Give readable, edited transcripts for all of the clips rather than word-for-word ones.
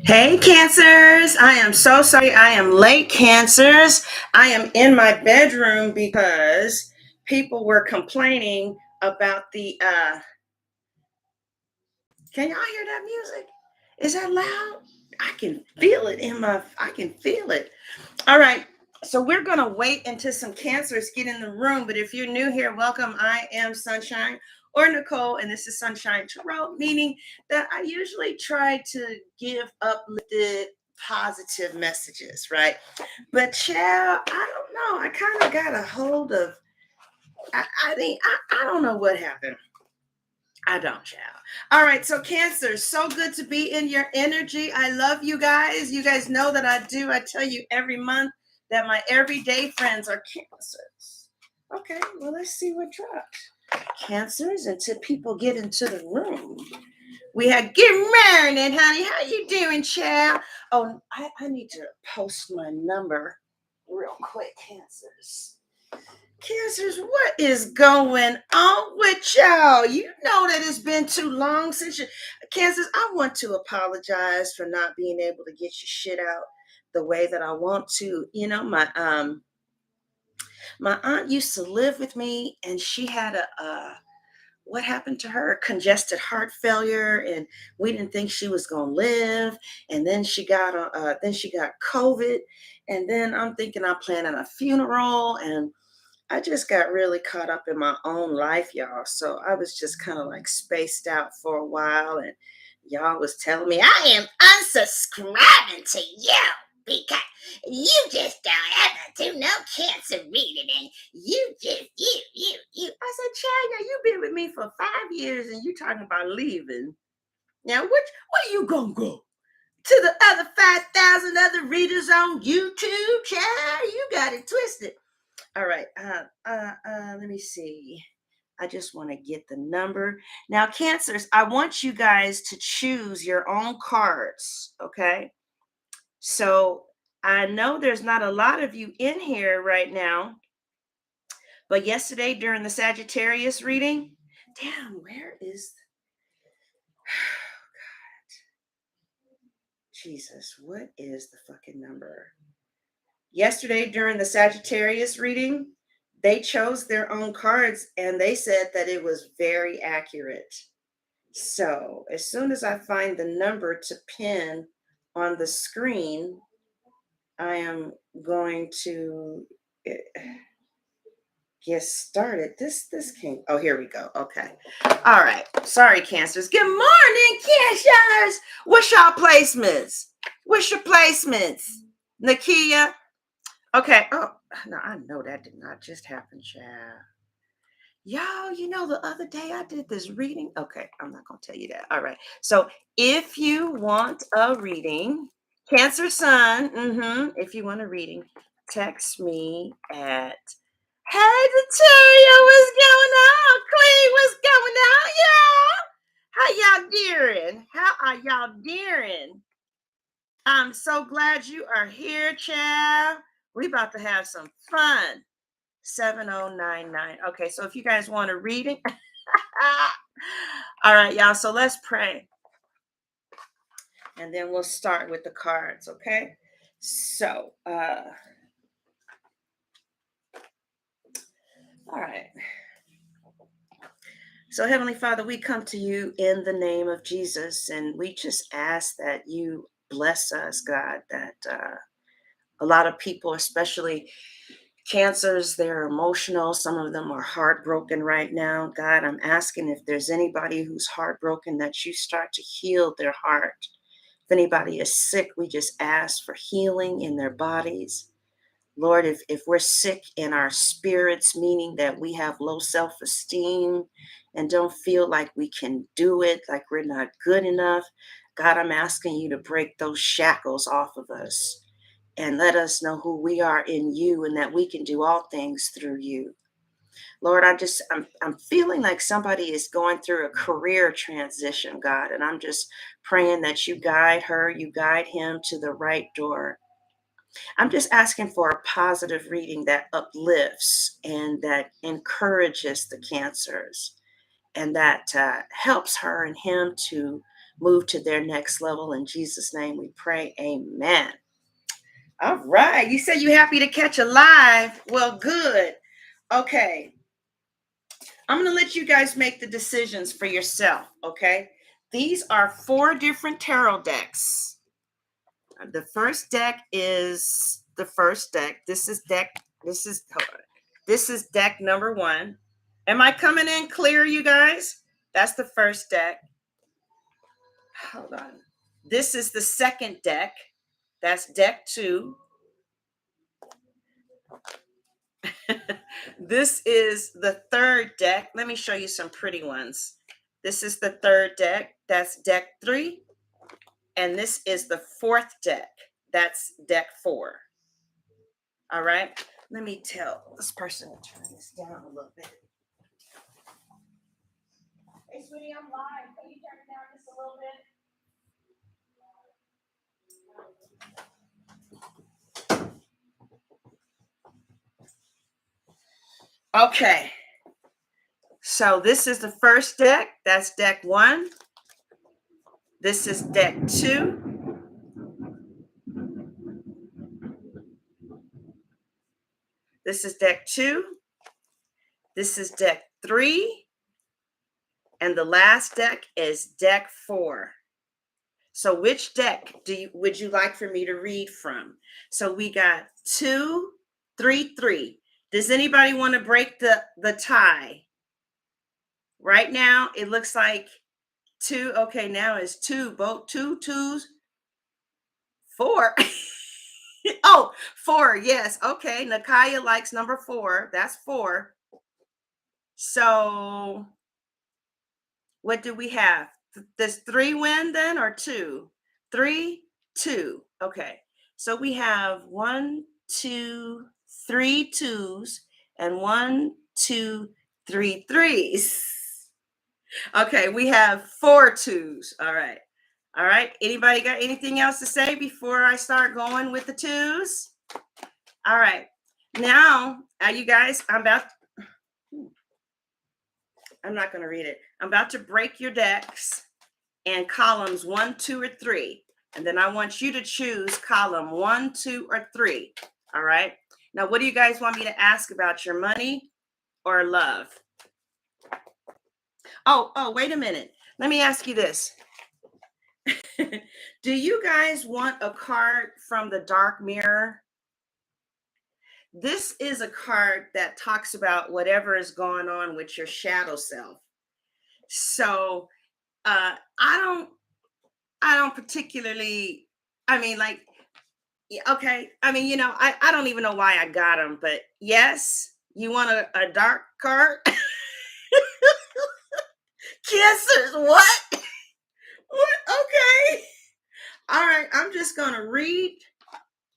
Hey, Cancers. I am so sorry I am late, Cancers. I am in my bedroom because people were complaining about can y'all hear that music? Is that loud? I can feel it I can feel it. All right. So we're going to wait until some Cancers get in the room. But if you're new here, welcome. I am Sunshine or Nicole, and this is Sunshine Tarot, meaning that I usually try to give uplifted, positive messages, right? But child, I don't know. I kind of got a hold of, I don't know what happened. I don't, child. All right, so Cancer, so good to be in your energy. I love you guys. You guys know that I do. I tell you every month that my everyday friends are Cancers. Okay, well, let's see what drops. Cancers until people get into the room. We had good morning, honey. How you doing, child? Oh, I need to post my number real quick, Cancers. Cancers, what is going on with y'all? You know that it's been too long since you. Cancers, I want to apologize for not being able to get your shit out the way that I want to. You know, my aunt used to live with me, and she had a what happened to her? Congested heart failure, and we didn't think she was gonna live. And then she got COVID, and then I'm thinking I'm planning a funeral, and I just got really caught up in my own life, y'all. So I was just kind of like spaced out for a while, and y'all was telling me I am unsubscribing to you because you just don't ever do no cancer reading, and you just you. I said, China, you've been with me for 5 years, and you talking about leaving. Now, where you gonna go? To the other 5,000 other readers on YouTube, child? You got it twisted. All right. Let me see. I just want to get the number. Now, Cancers, I want you guys to choose your own cards. Okay. So I know there's not a lot of you in here right now, but yesterday during the Sagittarius reading, damn, where is Jesus? What is the fucking number? Yesterday during the Sagittarius reading, they chose their own cards and they said that it was very accurate. So as soon as I find the number to pin on the screen, I am going to get started. This came. Oh, here we go. Okay. All right. Sorry, Cancers. Good morning, Cancers. What's y'all placements? What's your placements? Nakia? Okay. Oh, no, I know that did not just happen, child. Y'all, the other day I did this reading. Okay, I'm not going to tell you that. All right. So if you want a reading, Cancer Sun, if you want a reading, text me at, hey, Victoria, what's going on? Queen, what's going on, y'all? How y'all doing? How are y'all doing? I'm so glad you are here, child. We about to have some fun. 7099. Okay, so if you guys want a reading, all right, y'all. So let's pray. And then we'll start with the cards, okay? So, all right. So, Heavenly Father, we come to you in the name of Jesus, and we just ask that you bless us, God, that a lot of people, especially Cancers, they're emotional. Some of them are heartbroken right now. God, I'm asking if there's anybody who's heartbroken that you start to heal their heart. If anybody is sick, we just ask for healing in their bodies. Lord, if we're sick in our spirits, meaning that we have low self-esteem and don't feel like we can do it, like we're not good enough, God, I'm asking you to break those shackles off of us and let us know who we are in you and that we can do all things through you. Lord, I'm feeling like somebody is going through a career transition, God, and I'm just praying that you guide her, you guide him to the right door. I'm just asking for a positive reading that uplifts and that encourages the Cancers and that helps her and him to move to their next level. In Jesus' name we pray. Amen. All right. You said you happy to catch a live. Well, good. Okay. I'm going to let you guys make the decisions for yourself. Okay. These are 4 different tarot decks. The first deck is the first deck. This is deck number 1. Am I coming in clear, you guys? That's the first deck. Hold on. This is the second deck. That's deck 2. This is the third deck. Let me show you some pretty ones. This is the third deck. That's deck 3. And this is the fourth deck. That's deck 4. All right. Let me tell this person to turn this down a little bit. Hey, sweetie, I'm live. Can you turn it down just a little bit? Okay. So this is the first deck. That's deck 1. This is deck 2. This is deck 2. This is deck 3. And the last deck is deck 4. So which deck would you like for me to read from? So we got 2, 3, 3. Does anybody want to break the tie? Right now, it looks like 2. Okay, now it's 2. Both 2 2s. 4. Oh, 4. Yes. Okay. Nakaya likes number 4. That's 4. So what do we have? Does 3 win then, or 2? 3, 2. Okay. So we have 1, 2, 3 2s and 1, 2, 3 3s. Okay, we have 4 2s. All right. All right. Anybody got anything else to say before I start going with the 2s? All right. Now, you guys, I'm not going to read it. I'm about to break your decks and columns 1, 2, or 3. And then I want you to choose column 1, 2, or 3. All right. Now, what do you guys want me to ask about? Your money or love? Oh, wait a minute. Let me ask you this. Do you guys want a card from the Dark Mirror? This is a card that talks about whatever is going on with your shadow self. So I don't particularly, I mean, like, okay. I mean, I don't even know why I got them, but yes, you want a dark card? Cancers, what? What? Okay. All right. I'm just going to read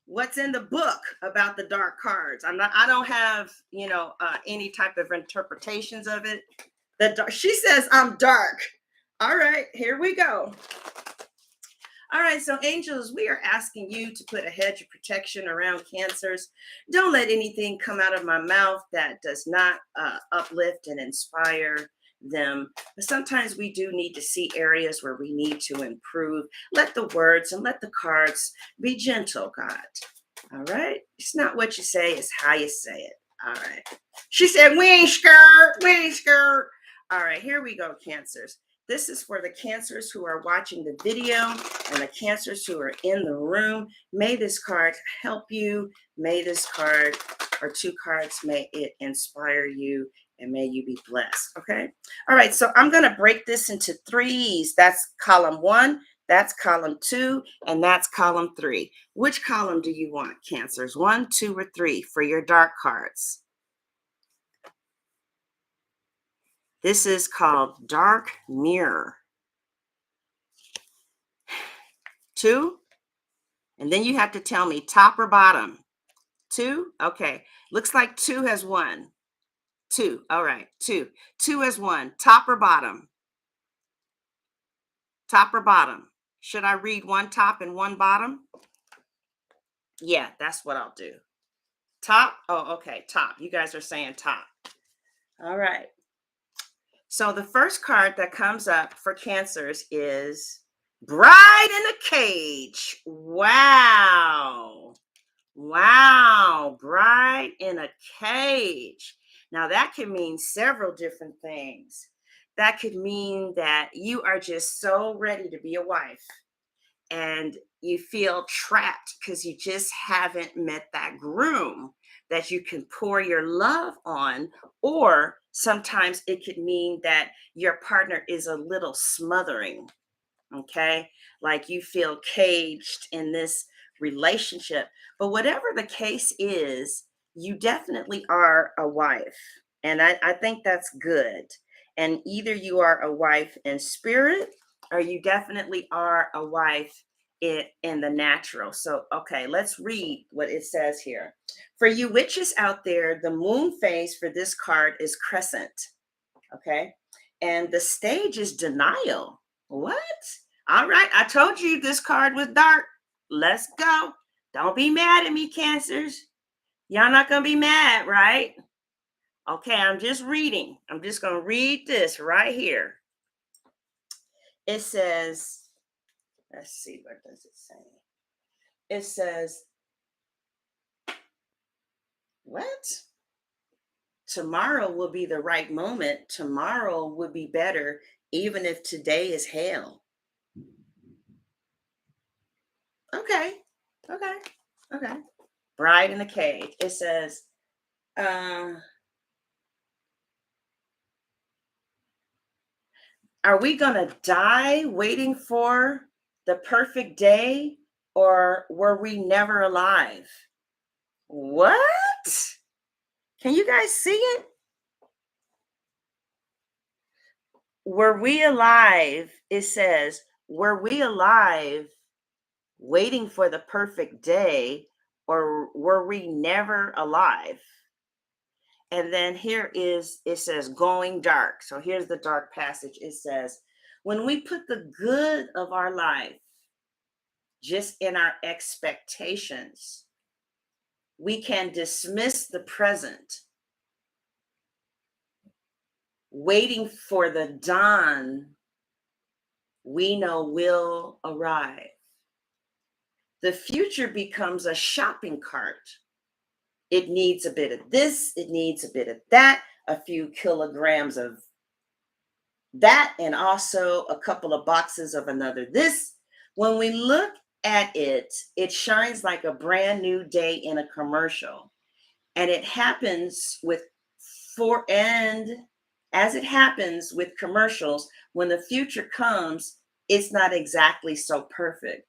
what's in the book about the dark cards. I don't have, any type of interpretations of it. She says I'm dark. All right, here we go. All right, so angels, we are asking you to put a hedge of protection around Cancers. Don't let anything come out of my mouth that does not uplift and inspire them. But sometimes we do need to see areas where we need to improve. Let the words and let the cards be gentle, God. All right? It's not what you say, it's how you say it. All right. She said, we ain't scared. We ain't scared. All right, here we go, Cancers. This is for the Cancers who are watching the video and the Cancers who are in the room. May this card help you. May this card or 2 cards, may it inspire you, and may you be blessed. Okay. All right. So I'm going to break this into 3s. That's column 1. That's column 2. And that's column 3. Which column do you want, Cancers? 1, 2, or 3 for your dark cards? This is called Dark Mirror. 2. And then you have to tell me top or bottom. 2. Okay. Looks like 2 has won. 2. All right. 2. 2 has won. Top or bottom? Top or bottom? Should I read 1 top and 1 bottom? Yeah, that's what I'll do. Top? Oh, okay. Top. You guys are saying top. All right. So the first card that comes up for Cancers is Bride in a cage. Wow. Wow. Bride in a cage. Now, that could mean several different things. That could mean that you are just so ready to be a wife and you feel trapped because you just haven't met that groom that you can pour your love on. Or sometimes it could mean that your partner is a little smothering. Okay, like you feel caged in this relationship. But whatever the case is, you definitely are a wife, and I think that's good. And either you are a wife in spirit, or you definitely are a wife in the natural. So okay, let's read what it says here. For you witches out there, the moon phase for this card is crescent. Okay, and the stage is denial. What? All right, I told you this card was dark. Let's go. Don't be mad at me, Cancers. Y'all not gonna be mad, right? Okay, I'm just reading. I'm just gonna read this right here. It says, let's see, what does it say? It says, what? Tomorrow will be the right moment. Tomorrow will be better, even if today is hell. Okay, okay, okay. Bride in the Cage. It says, uh, are we going to die waiting for the perfect day, or were we never alive? What? Can you guys see it? Were we alive? It says, were we alive waiting for the perfect day, or were we never alive? And then here is, it says, going dark. So here's the dark passage. It says, when we put the good of our life just in our expectations, we can dismiss the present, waiting for the dawn we know will arrive. The future becomes a shopping cart. It needs a bit of this, it needs a bit of that, a few kilograms of that, and also a couple of boxes of another this. When we look at it, it shines like a brand new day in a commercial. And it happens with and as it happens with commercials, when the future comes, it's not exactly so perfect.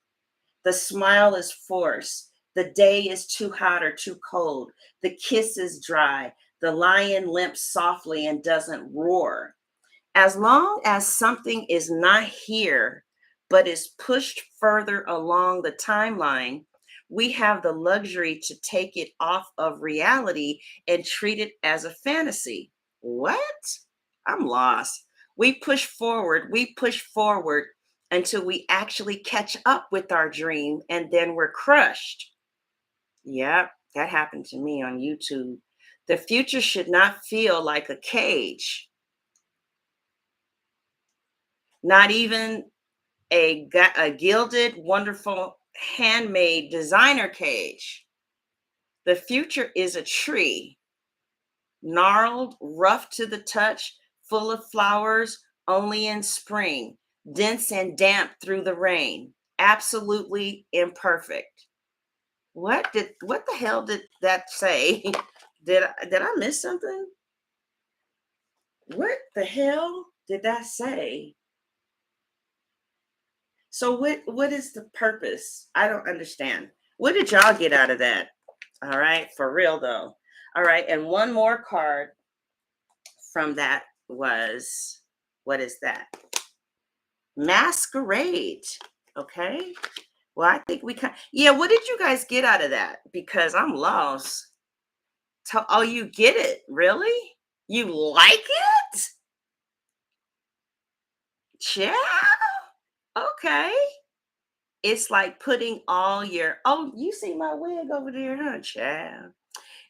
The smile is forced. The day is too hot or too cold. The kiss is dry. The lion limps softly and doesn't roar. As long as something is not here, but is pushed further along the timeline, we have the luxury to take it off of reality and treat it as a fantasy. What? I'm lost. We push forward until we actually catch up with our dream, and then we're crushed. Yep, that happened to me on YouTube. The future should not feel like a cage, not even a gilded, wonderful, handmade designer cage. The future is a tree, gnarled, rough to the touch, full of flowers only in spring, dense and damp through the rain, absolutely imperfect. What the hell did that say? Did I miss something? What the hell did that say? So what is the purpose? I don't understand. What did y'all get out of that? All right, for real though. All right, and one more card from that was, what is that? Masquerade. Okay. Well, I think we can. Yeah, what did you guys get out of that? Because I'm lost. Oh, you get it. Really? You like it? Yeah. Okay. It's like putting all your, oh, you see my wig over there, huh, child?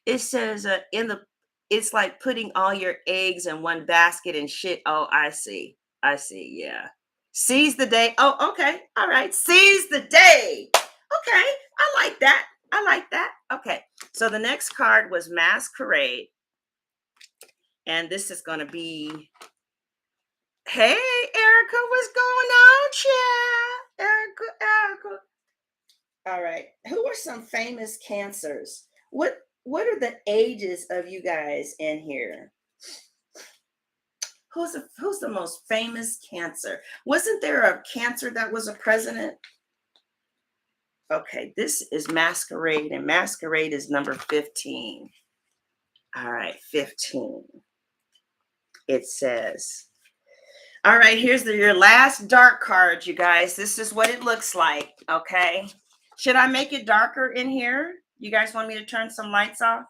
It says in the, it's like putting all your eggs in one basket and shit. Oh, I see. I see. Yeah. Seize the day. Oh, okay. All right. Seize the day. Okay. I like that. I like that. Okay. So the next card was Masquerade. And this is going to be, hey, Erica, what's going on, child? Erica. All right. Who are some famous cancers? What are the ages of you guys in here? Who's the most famous cancer? Wasn't there a cancer that was a president? Okay, this is Masquerade, and Masquerade is number 15. All right, 15. It says, all right, here's your last dark card, you guys. This is what it looks like, okay? Should I make it darker in here? You guys want me to turn some lights off?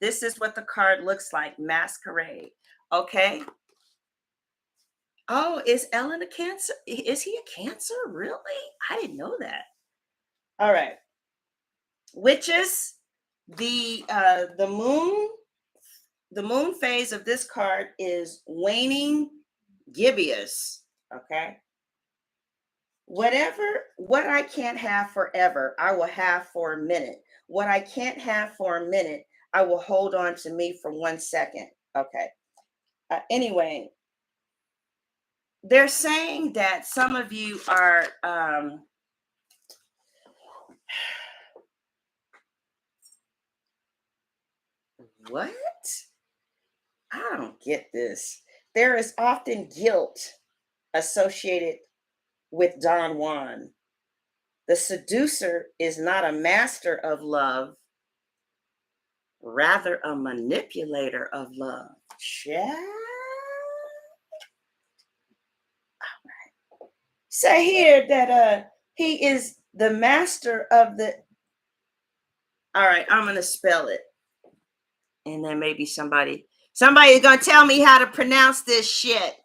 This is what the card looks like, Masquerade, okay? Oh, is Ellen a cancer? Is he a cancer? Really? I didn't know that. All right. Witches, the moon phase of this card is waning gibbous. Okay. What I can't have forever, I will have for a minute. What I can't have for a minute, I will hold on to me for 1 second. Okay. Anyway, they're saying that some of you are what? I don't get this. There is often guilt associated with Don Juan. The seducer is not a master of love, rather a manipulator of love. Yeah. Say here that he is the master of the. All right, I'm gonna spell it, and then maybe somebody's gonna tell me how to pronounce this shit.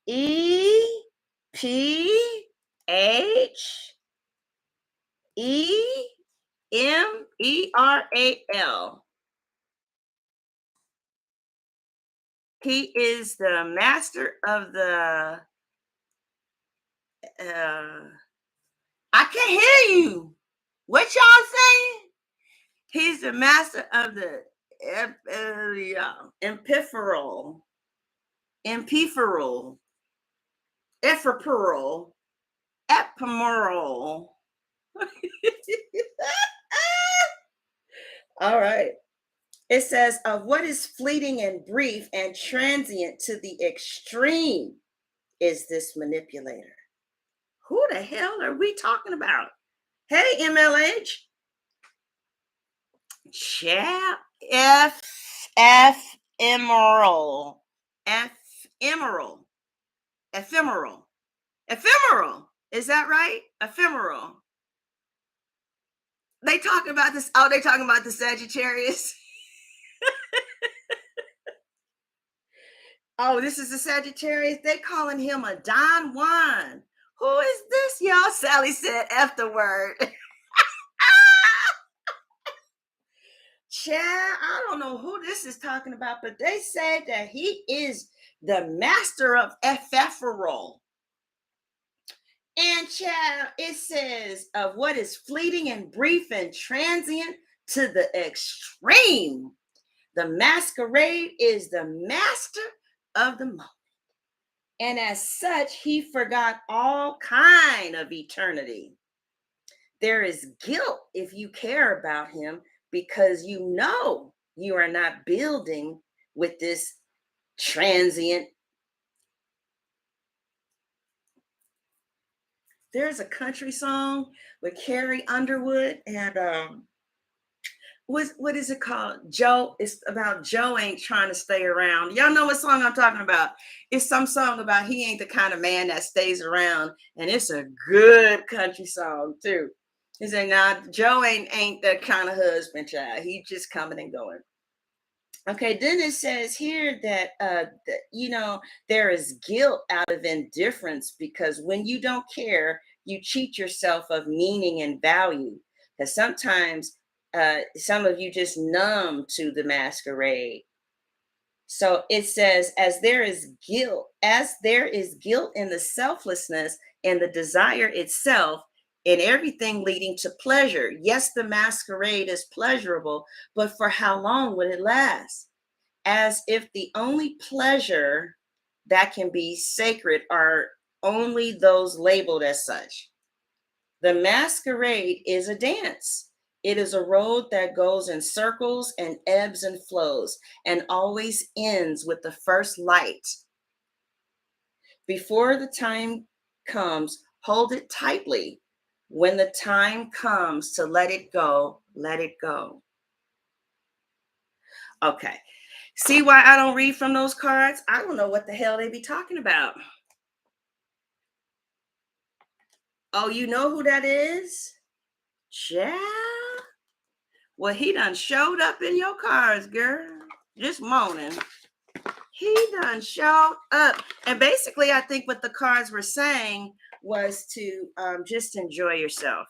EPHEMERAL. He is the master of the. I can't hear you. What y'all saying? He's the master of the empipheral, ephemeral, epimeral. All right. It says, of what is fleeting and brief and transient to the extreme is this manipulator. Who the hell are we talking about? Hey, MLH. Chat. Ephemeral. Is that right? Ephemeral. They talking about this. Oh, they talking about the Sagittarius. Oh, this is the Sagittarius. They calling him a Don Juan. Who is this, y'all? Sally said F the word. Chad, I don't know who this is talking about, but they said that he is the master of ephemeral. And Chad, it says of what is fleeting and brief and transient to the extreme. The masquerade is the master of the moment. And as such, he forgot all kind of eternity. There is guilt if you care about him because you know you are not building with this transient. There's a country song with Carrie Underwood and what is it called? Joe. It's about Joe ain't trying to stay around. Y'all know what song I'm talking about? It's some song about he ain't the kind of man that stays around, and it's a good country song too. He said, "Nah, Joe ain't that kind of husband, child. He just coming and going." Okay, then it says here that there is guilt out of indifference because when you don't care, you cheat yourself of meaning and value. Because sometimes some of you just numb to the masquerade. So it says, as there is guilt in the selflessness and the desire itself, in everything leading to pleasure. Yes, the masquerade is pleasurable, but for how long would it last? As if the only pleasure that can be sacred are only those labeled as such. The masquerade is a dance. It is a road that goes in circles and ebbs and flows and always ends with the first light. Before the time comes, hold it tightly. When the time comes to let it go, let it go. Okay. See why I don't read from those cards? I don't know what the hell they be talking about. Oh, you know who that is? Yeah. Well, he done showed up in your cards, girl. Just moaning. He done showed up. And basically, I think what the cards were saying was to just enjoy yourself.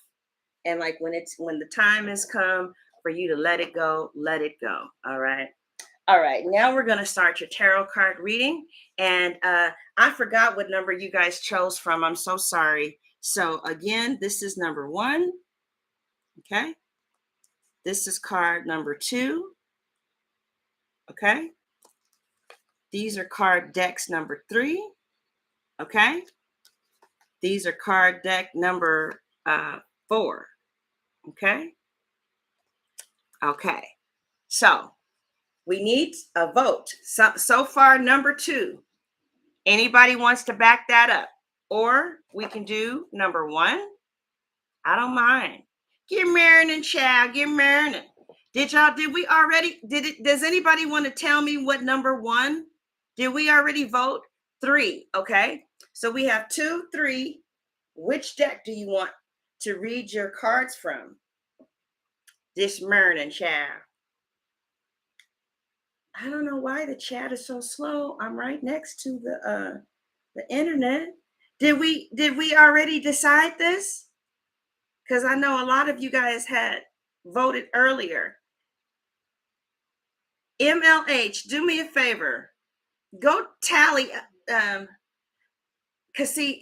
And like when the time has come for you to let it go, let it go. All right. All right. Now we're gonna start your tarot card reading. And I forgot what number you guys chose from. I'm so sorry. So again, this is number 1. Okay. This is card number 2. Okay. These are card decks number 3. Okay. These are card deck number 4. Okay. Okay. So we need a vote. So far, number 2. Anybody wants to back that up? Or we can do number 1. I don't mind. Get marrying, child. Get marrying. Does anybody want to tell me what number 1? Did we already vote? 3. Okay. So we have 2, 3. Which deck do you want to read your cards from? This morning, child. I don't know why the chat is so slow. I'm right next to the internet. Did we already decide this? Because I know a lot of you guys had voted earlier. MLH, do me a favor. Go tally. Cause see,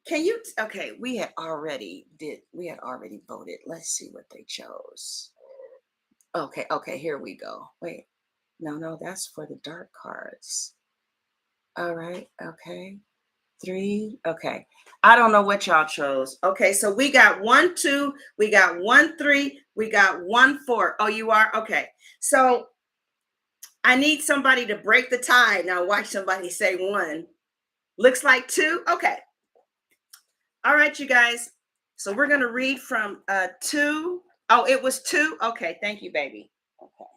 can you? Okay, we had already voted. Let's see what they chose. Okay, here we go. Wait, no, that's for the dark cards. All right, okay. 3. Okay. I don't know what y'all chose. Okay, so we got 1, 2, we got 1, 3, we got 1, 4. Oh, you are? Okay. So I need somebody to break the tie. Now watch somebody say 1. Looks like 2. Okay. All right, you guys. So we're gonna read from 2. Oh, it was 2. Okay, thank you, baby. Okay.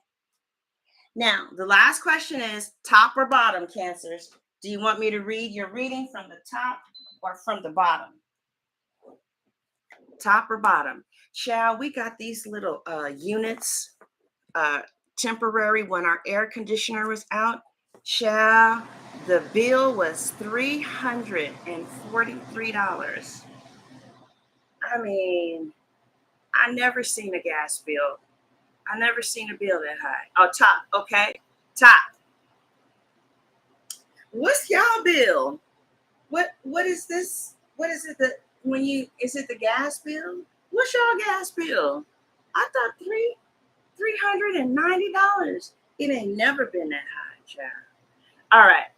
Now the last question is top or bottom, Cancers. Do you want me to read your reading from the top or from the bottom? Top or bottom? Shall we got these little units temporary when our air conditioner was out. Shall the bill was $343. I mean, I never seen a gas bill. I never seen a bill that high. Oh, top. Okay, top. What's y'all bill? What is this? What is it that when you is it the gas bill? What's y'all gas bill? I thought $390. It ain't never been that high, child. All right.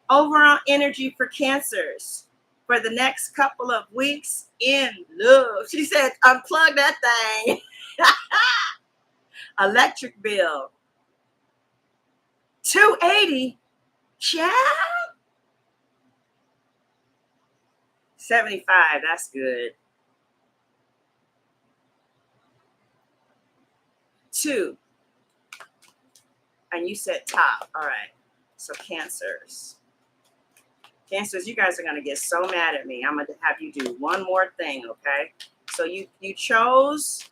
Overall energy for Cancers for the next couple of weeks in love. She said, unplug that thing. Electric bill. $280. Child. 75. That's good. 2. And you said top. All right. So Cancers. Cancers, you guys are going to get so mad at me. I'm going to have you do one more thing, okay? So you chose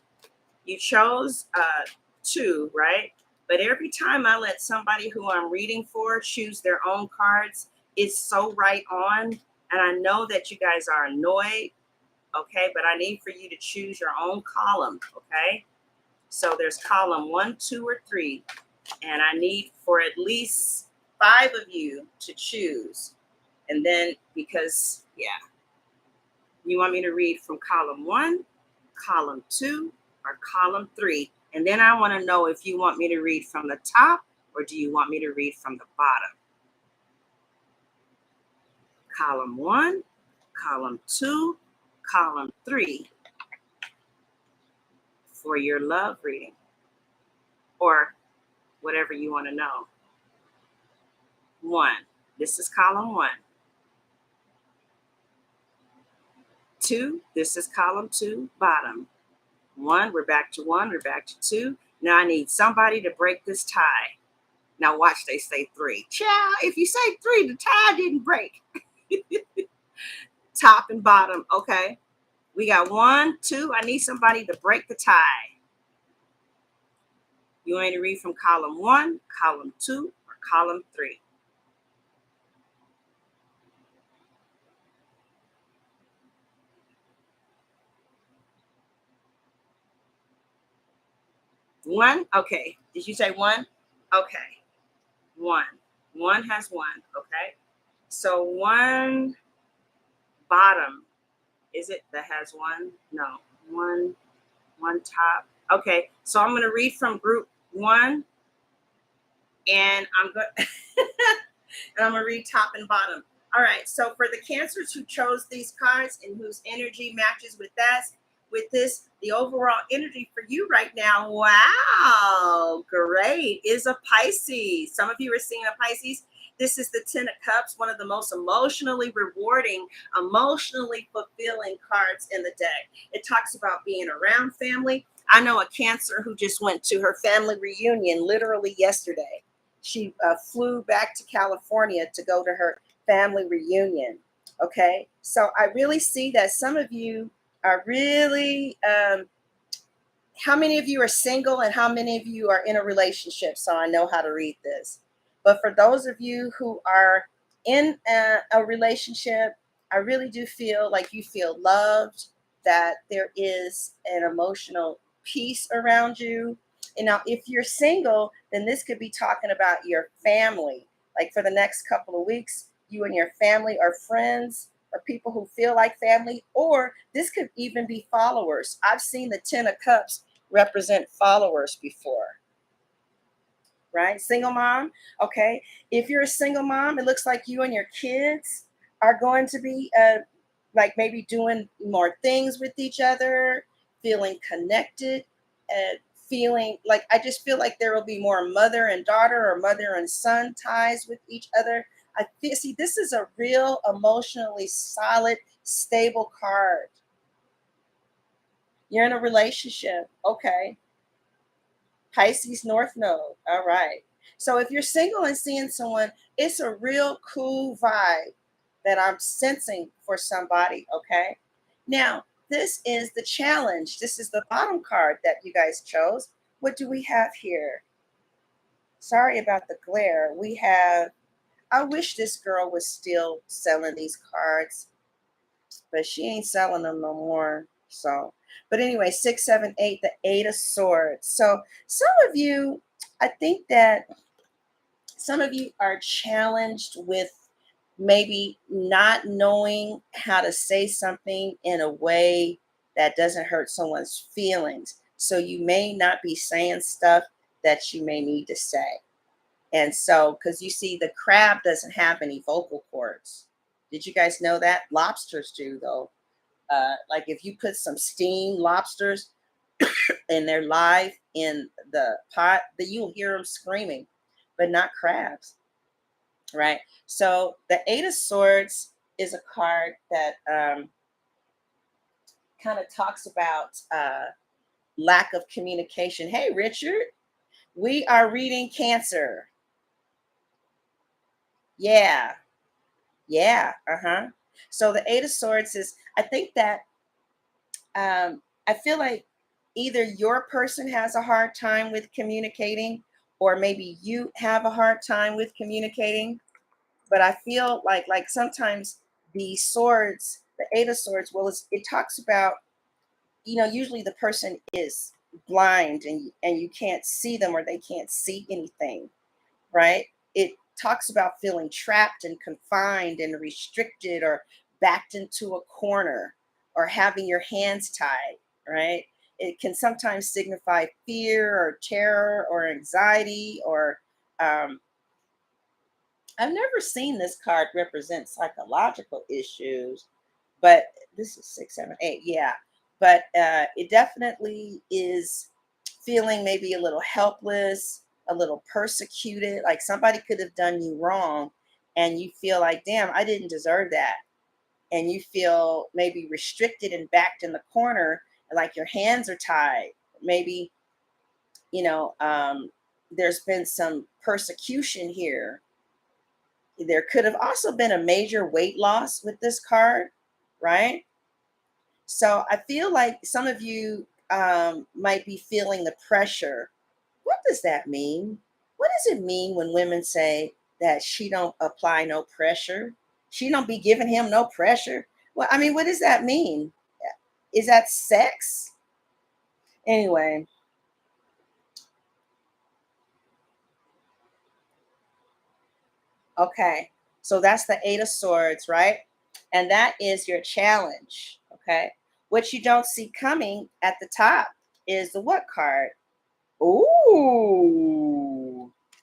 2, right? But every time I let somebody who I'm reading for choose their own cards, it's so right on. And I know that you guys are annoyed, okay? But I need for you to choose your own column, okay? So there's column 1, 2, or 3 And I need for at least 5 of you to choose. And then, because, yeah, you want me to read from column 1, column 2, or column 3. And then I want to know if you want me to read from the top or do you want me to read from the bottom. Column 1, column 2, column 3 for your love reading or whatever you want to know. 1, this is column 1. 2, this is column 2, bottom. 1, we're back to 1, we're back to 2. Now I need somebody to break this tie. Now watch, they say 3. Child, if you say 3, the tie didn't break. Top and bottom, okay. We got 1, 2. I need somebody to break the tie. You want me to read from column 1, column 2, or column 3? One? Okay. Did you say 1? Okay. 1. 1 has 1. Okay. So 1 bottom. Is it that has 1? No. 1 top. Okay. So I'm going to read from group 1 and I'm going and I'm going to read top and bottom. All right. So for the Cancers who chose these cards and whose energy matches with this, the overall energy for you right now, wow, great, is a Pisces. Some of you are seeing a Pisces. This is the 10 of Cups, one of the most emotionally rewarding, emotionally fulfilling cards in the deck. It talks about being around family. I know a Cancer who just went to her family reunion literally yesterday. She flew back to California to go to her family reunion. Okay. So I really see that some of you are really, how many of you are single and how many of you are in a relationship? So I know how to read this. But for those of you who are in a relationship, I really do feel like you feel loved, that there is an emotional peace around you. And now, if you're single, then this could be talking about your family. Like for the next couple of weeks, you and your family are friends or people who feel like family, or this could even be followers. I've seen the 10 of Cups represent followers before, right? Single mom, okay. If you're a single mom, it looks like you and your kids are going to be like maybe doing more things with each other, feeling connected, and feeling like I just feel like there will be more mother and daughter or mother and son ties with each other. I feel, see, this is a real emotionally solid, stable card. You're in a relationship, okay. Pisces North Node. All right. So if you're single and seeing someone, it's a real cool vibe that I'm sensing for somebody. Okay. Now, this is the challenge. This is the bottom card that you guys chose. What do we have here? Sorry about the glare. We have, I wish this girl was still selling these cards, but she ain't selling them no more. So, but anyway, 6, 7, 8, the 8 of Swords. So some of you, I think that some of you are challenged with maybe not knowing how to say something in a way that doesn't hurt someone's feelings. So you may not be saying stuff that you may need to say. And so, because you see, the crab doesn't have any vocal cords. Did you guys know that? Lobsters do, though. Like if you put some steamed lobsters and they're live in the pot, that you'll hear them screaming, but not crabs, right? So the 8 of Swords is a card that kind of talks about lack of communication. Hey, Richard, we are reading Cancer. Yeah, yeah, uh-huh. So the 8 of Swords is, I think that I feel like either your person has a hard time with communicating, or maybe you have a hard time with communicating. But I feel like sometimes the swords, the 8 of Swords, well, it talks about, usually the person is blind and you can't see them or they can't see anything, right? It talks about feeling trapped and confined and restricted or backed into a corner or having your hands tied, right? It can sometimes signify fear or terror or anxiety or um, I've never seen this card represent psychological issues, but this is 6, 7, 8. Yeah. But it definitely is feeling maybe a little helpless, a little persecuted, like somebody could have done you wrong. And you feel like, damn, I didn't deserve that. And you feel maybe restricted and backed in the corner, like your hands are tied. Maybe, you know, there's been some persecution here. There could have also been a major weight loss with this card, right? So I feel like some of you might be feeling the pressure. What does that mean? What does it mean when women say that she don't apply no pressure? She don't be giving him no pressure. Well, I mean, what does that mean? Is that sex? Anyway, okay. So that's the 8 of Swords, right? And that is your challenge. Okay. What you don't see coming at the top is the what card? Ooh,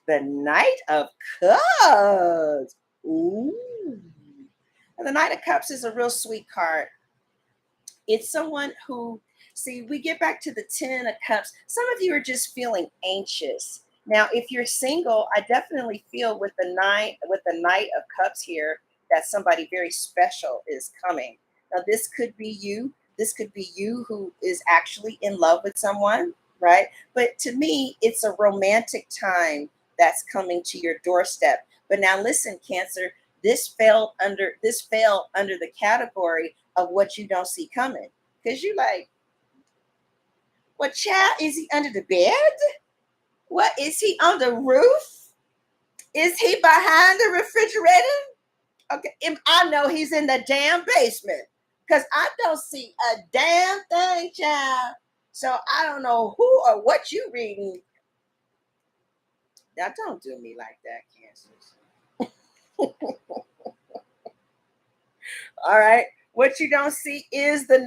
the Knight of Cups. Ooh. And the Knight of Cups is a real sweet card. It's someone who, see, we get back to the 10 of Cups. Some of you are just feeling anxious. Now, if you're single, I definitely feel with the Knight of Cups here that somebody very special is coming. Now, this could be you. This could be you who is actually in love with someone, right? But to me, it's a romantic time that's coming to your doorstep. But now listen, Cancer, this fell under the category of what you don't see coming. Because you like, what child is he under the bed? What is he on the roof? Is he behind the refrigerator? Okay, I know he's in the damn basement because I don't see a damn thing, child. So I don't know who or what you reading. Now don't do me like that, Cancers. All right, what you don't see is the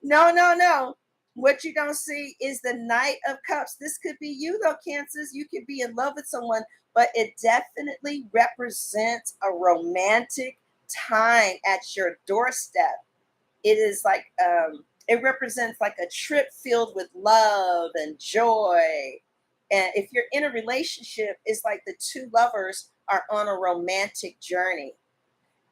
no, no, no. What you don't see is the Knight of Cups. This could be you, though, Cancers. You could be in love with someone, but it definitely represents a romantic time at your doorstep. It is like, it represents like a trip filled with love and joy. And if you're in a relationship, it's like the two lovers are on a romantic journey,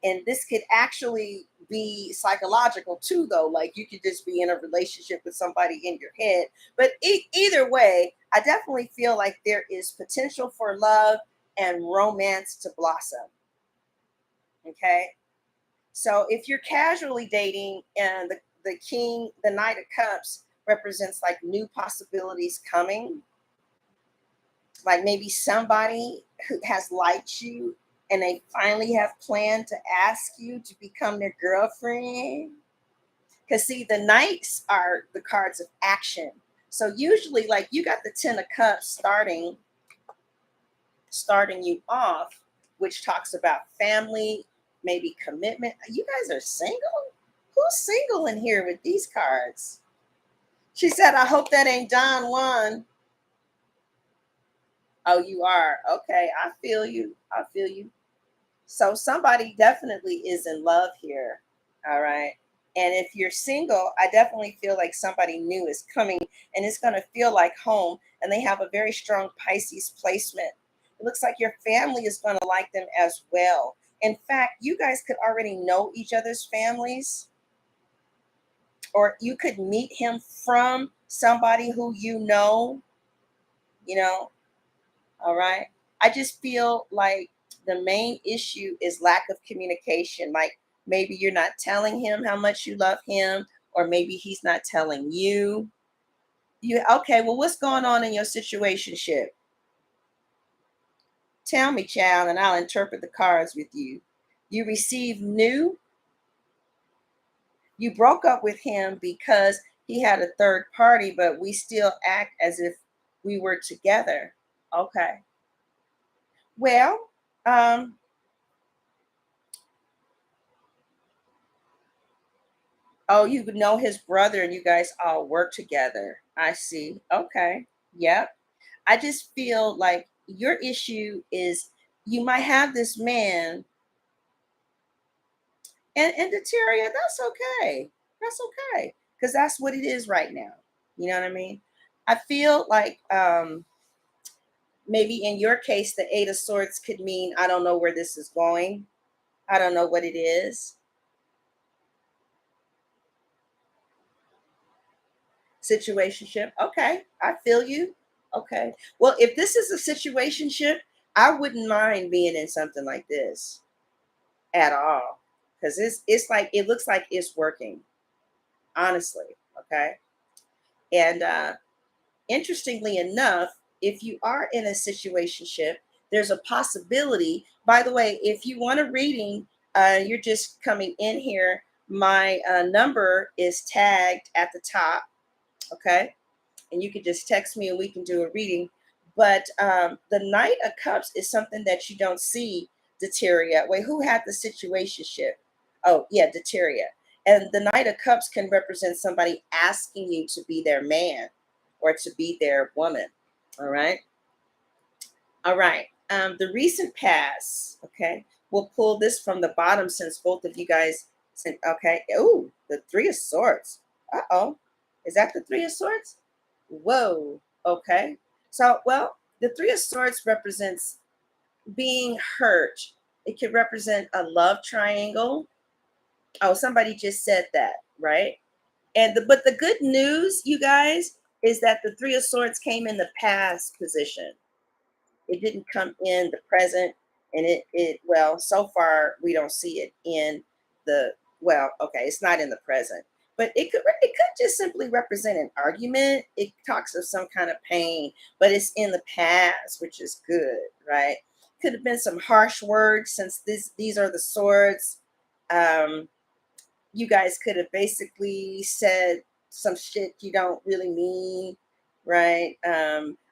and this could actually be psychological too, though, like you could just be in a relationship with somebody in your head. But either way, I definitely feel like there is potential for love and romance to blossom. Okay, so if you're casually dating and the Knight of Cups represents like new possibilities coming, like maybe somebody who has liked you and they finally have planned to ask you to become their girlfriend. Because see, the knights are the cards of action. So usually, like you got the 10 of Cups starting you off, which talks about family, maybe commitment. You guys are single? Who's single in here with these cards? She said, I hope that ain't Don Juan. Oh, you are. Okay, I feel you. I feel you. So somebody definitely is in love here. All right. And if you're single, I definitely feel like somebody new is coming and it's going to feel like home. And they have a very strong Pisces placement. It looks like your family is going to like them as well. In fact, you guys could already know each other's families, or you could meet him from somebody who you know, all right. I just feel like the main issue is lack of communication. Like maybe you're not telling him how much you love him, or maybe he's not telling you. You okay? Well, what's going on in your situationship? Tell me, child, and I'll interpret the cards with you. You received new. You broke up with him because He had a third party, but we still act as if we were together. Okay. Well, um, oh, you know his brother and you guys all work together. I see. Okay. Yep. I just feel like your issue is you might have this man and Deteria, that's okay. That's okay. Because that's what it is right now. You know what I mean? I feel like maybe in your case, the Eight of Swords could mean I don't know where this is going. I don't know what it is. Situationship. Okay, I feel you. Okay. Well, if this is a situationship, I wouldn't mind being in something like this at all. Because it's like it looks like it's working, honestly. Okay. And interestingly enough, if you are in a situationship, there's a possibility. By the way, if you want a reading, you're just coming in here. My number is tagged at the top. Okay. And you can just text me and we can do a reading. But the Knight of Cups is something that you don't see, Deteria. Wait, who had the situationship? Oh, yeah, Deteria. And the Knight of Cups can represent somebody asking you to be their man or to be their woman. All right. All right. The recent past, okay, we'll pull this from the bottom since both of you guys sent, okay. Oh, the Three of Swords. Uh-oh. Is that the Three of Swords? Whoa. Okay. So, well, the Three of Swords represents being hurt. It could represent a love triangle. Oh, somebody just said that, right? But the good news, you guys, is that the Three of Swords came in the past position. It didn't come in the present, and it well, so far we don't see it in the well, okay, it's not in the present, but it could just simply represent an argument. It talks of some kind of pain, but it's in the past, which is good, right? Could have been some harsh words since these are the swords. Um, you guys could have basically said some shit you don't really mean, right?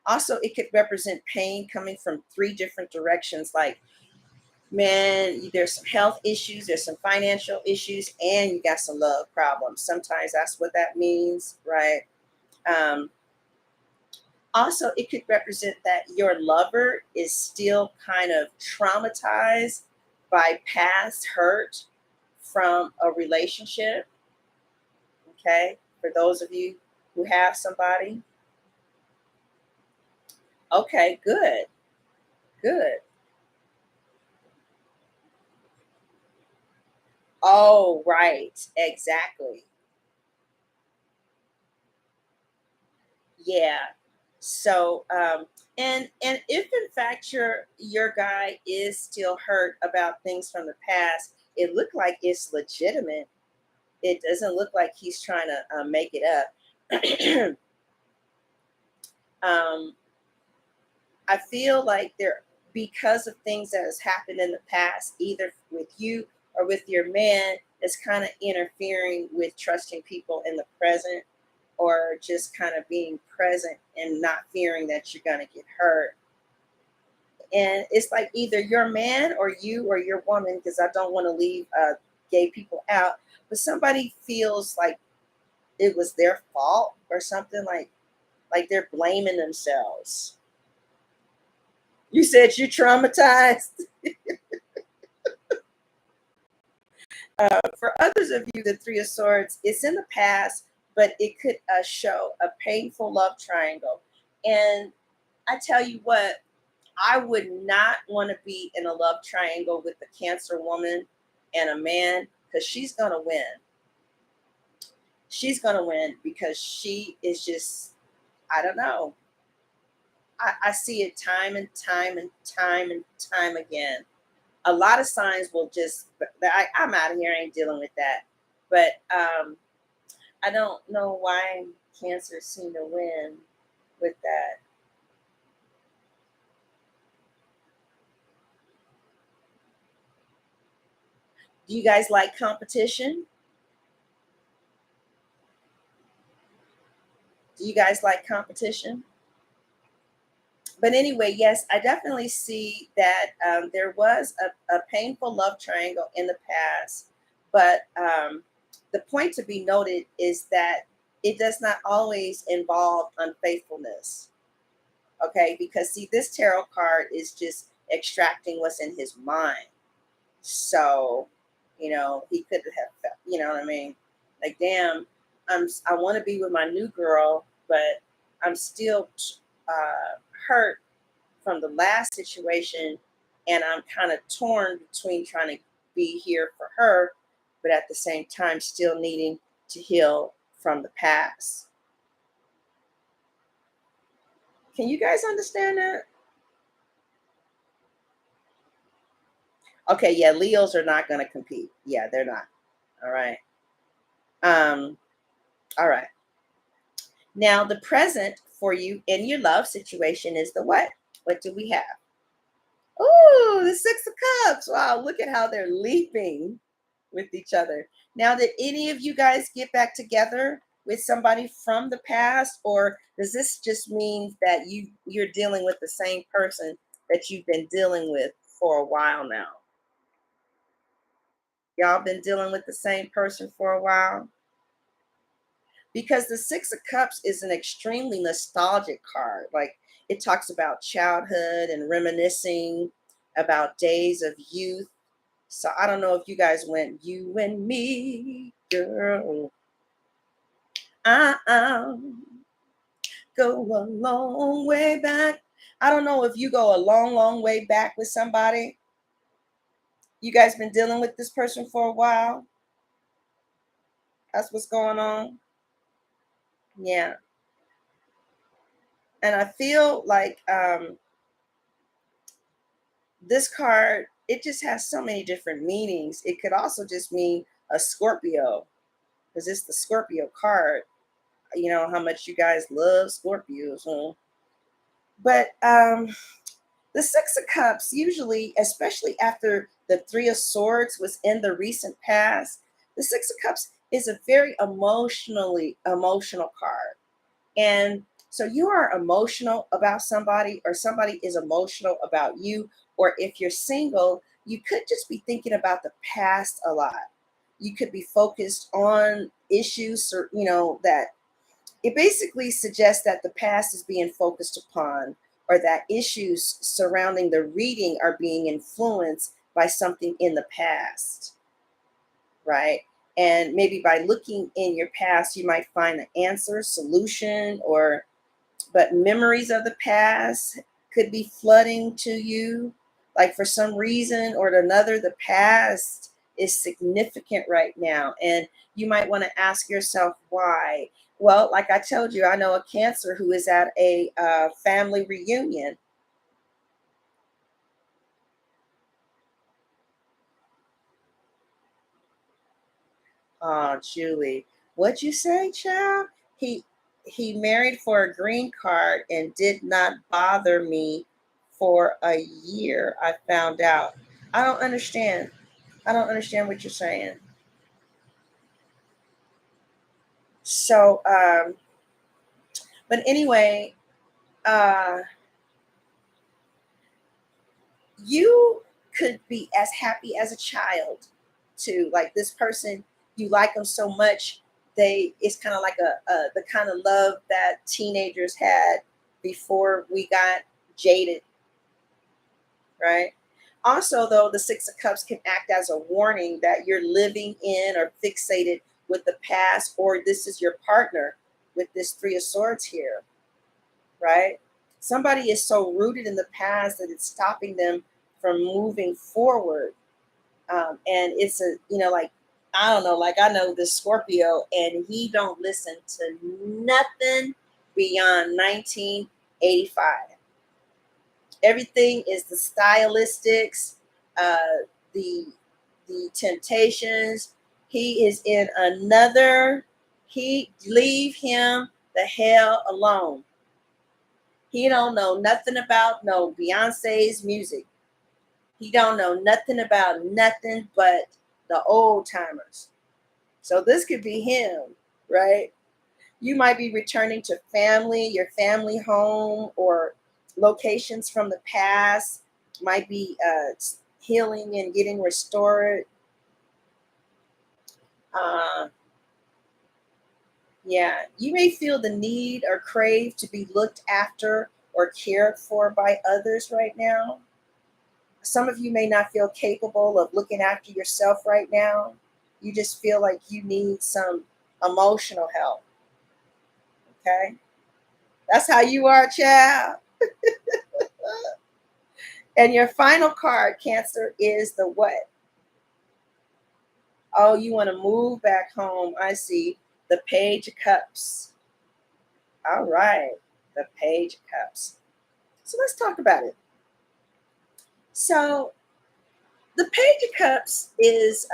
Also, it could represent pain coming from three different directions. Like, man, there's some health issues, there's some financial issues, and you got some love problems. Sometimes that's what that means, right? Um, Also, it could represent that your lover is still kind of traumatized by past hurt from a relationship. Okay, for those of you who have somebody. Okay, good, good. Oh, right, exactly. Yeah. So, and if in fact your guy is still hurt about things from the past, it looked like it's legitimate. It doesn't look like he's trying to make it up. um, I feel like there because of things that has happened in the past, either with you or with your man, is kind of interfering with trusting people in the present or just kind of being present and not fearing that you're going to get hurt. And it's like either your man or your woman, because I don't want to leave gay people out, but somebody feels like it was their fault or something like they're blaming themselves. You said you traumatized. For others of you, the Three of Swords, it's in the past, but it could show a painful love triangle. And I tell you what, I would not want to be in a love triangle with a Cancer woman and a man because she's going to win. She's going to win because she is just, I don't know. I see it time and time and time and time again. A lot of signs will just, I'm out of here. I ain't dealing with that. But I don't know why Cancer seem to win with that. Do you guys like competition? Do you guys like competition? But anyway, yes, I definitely see that there was a painful love triangle in the past. But the point to be noted is that it does not always involve unfaithfulness. Okay, because see, this tarot card is just extracting what's in his mind. So, he could have felt, you know what I mean? Like, damn, I want to be with my new girl, but I'm still hurt from the last situation, and I'm kind of torn between trying to be here for her, but at the same time still needing to heal from the past. Can you guys understand that? Okay, yeah, Leos are not going to compete. Yeah, they're not. All right. Um, all right. Now, the present for you in your love situation is the what? What do we have? Oh, the Six of Cups. Wow, look at how they're leaping with each other. Now, did any of you guys get back together with somebody from the past, or does this just mean that you're dealing with the same person that you've been dealing with for a while now? Y'all been dealing with the same person for a while? Because the Six of Cups is an extremely nostalgic card. Like, it talks about childhood and reminiscing about days of youth. So I don't know if you guys went, you and me, girl. I go a long way back. I don't know if you go a long, long way back with somebody. You guys been dealing with this person for a while. That's what's going on. Yeah. And I feel like this card, it just has so many different meanings. It could also just mean a Scorpio, because it's the Scorpio card. You know how much you guys love Scorpios, huh? But the Six of Cups, usually, especially after the Three of Swords was in the recent past, the Six of Cups is a very emotional card. And so you are emotional about somebody, or somebody is emotional about you, or if you're single, you could just be thinking about the past a lot. You could be focused on issues, or that it basically suggests that the past is being focused upon, or that issues surrounding the reading are being influenced by something in the past, right? And maybe by looking in your past, you might find the answer, solution, or but memories of the past could be flooding to you. Like, for some reason or another, the past is significant right now. And you might want to ask yourself why. Well, like I told you, I know a Cancer who is at a family reunion. Oh, Julie, what'd you say, child? He he married for a green card and did not bother me for a year. I found out. I don't understand. I don't understand what you're saying. So, but anyway, uh, you could be as happy as a child to like this person. You like them so much, it's kind of like the kind of love that teenagers had before we got jaded, right? Also, though, the Six of Cups can act as a warning that you're living in or fixated with the past, or this is your partner with this Three of Swords here, right? Somebody is so rooted in the past that it's stopping them from moving forward. And it's like, I don't know, like I know this Scorpio, and he don't listen to nothing beyond 1985. Everything is the stylistics, the temptations. He is in another. He leave him the hell alone. He don't know nothing about no Beyonce's music. He don't know nothing about nothing but the old timers. So this could be him, right? You might be returning to family, your family home, or locations from the past might be healing and getting restored. Uh, yeah, you may feel the need or crave to be looked after or cared for by others right now. Some of you may not feel capable of looking after yourself right now. You just feel like you need some emotional help. Okay. That's how you are, child. And your final card, Cancer, is the what? Oh, you want to move back home. I see. The Page of Cups. All right. The Page of Cups. So let's talk about it. So the Page of Cups is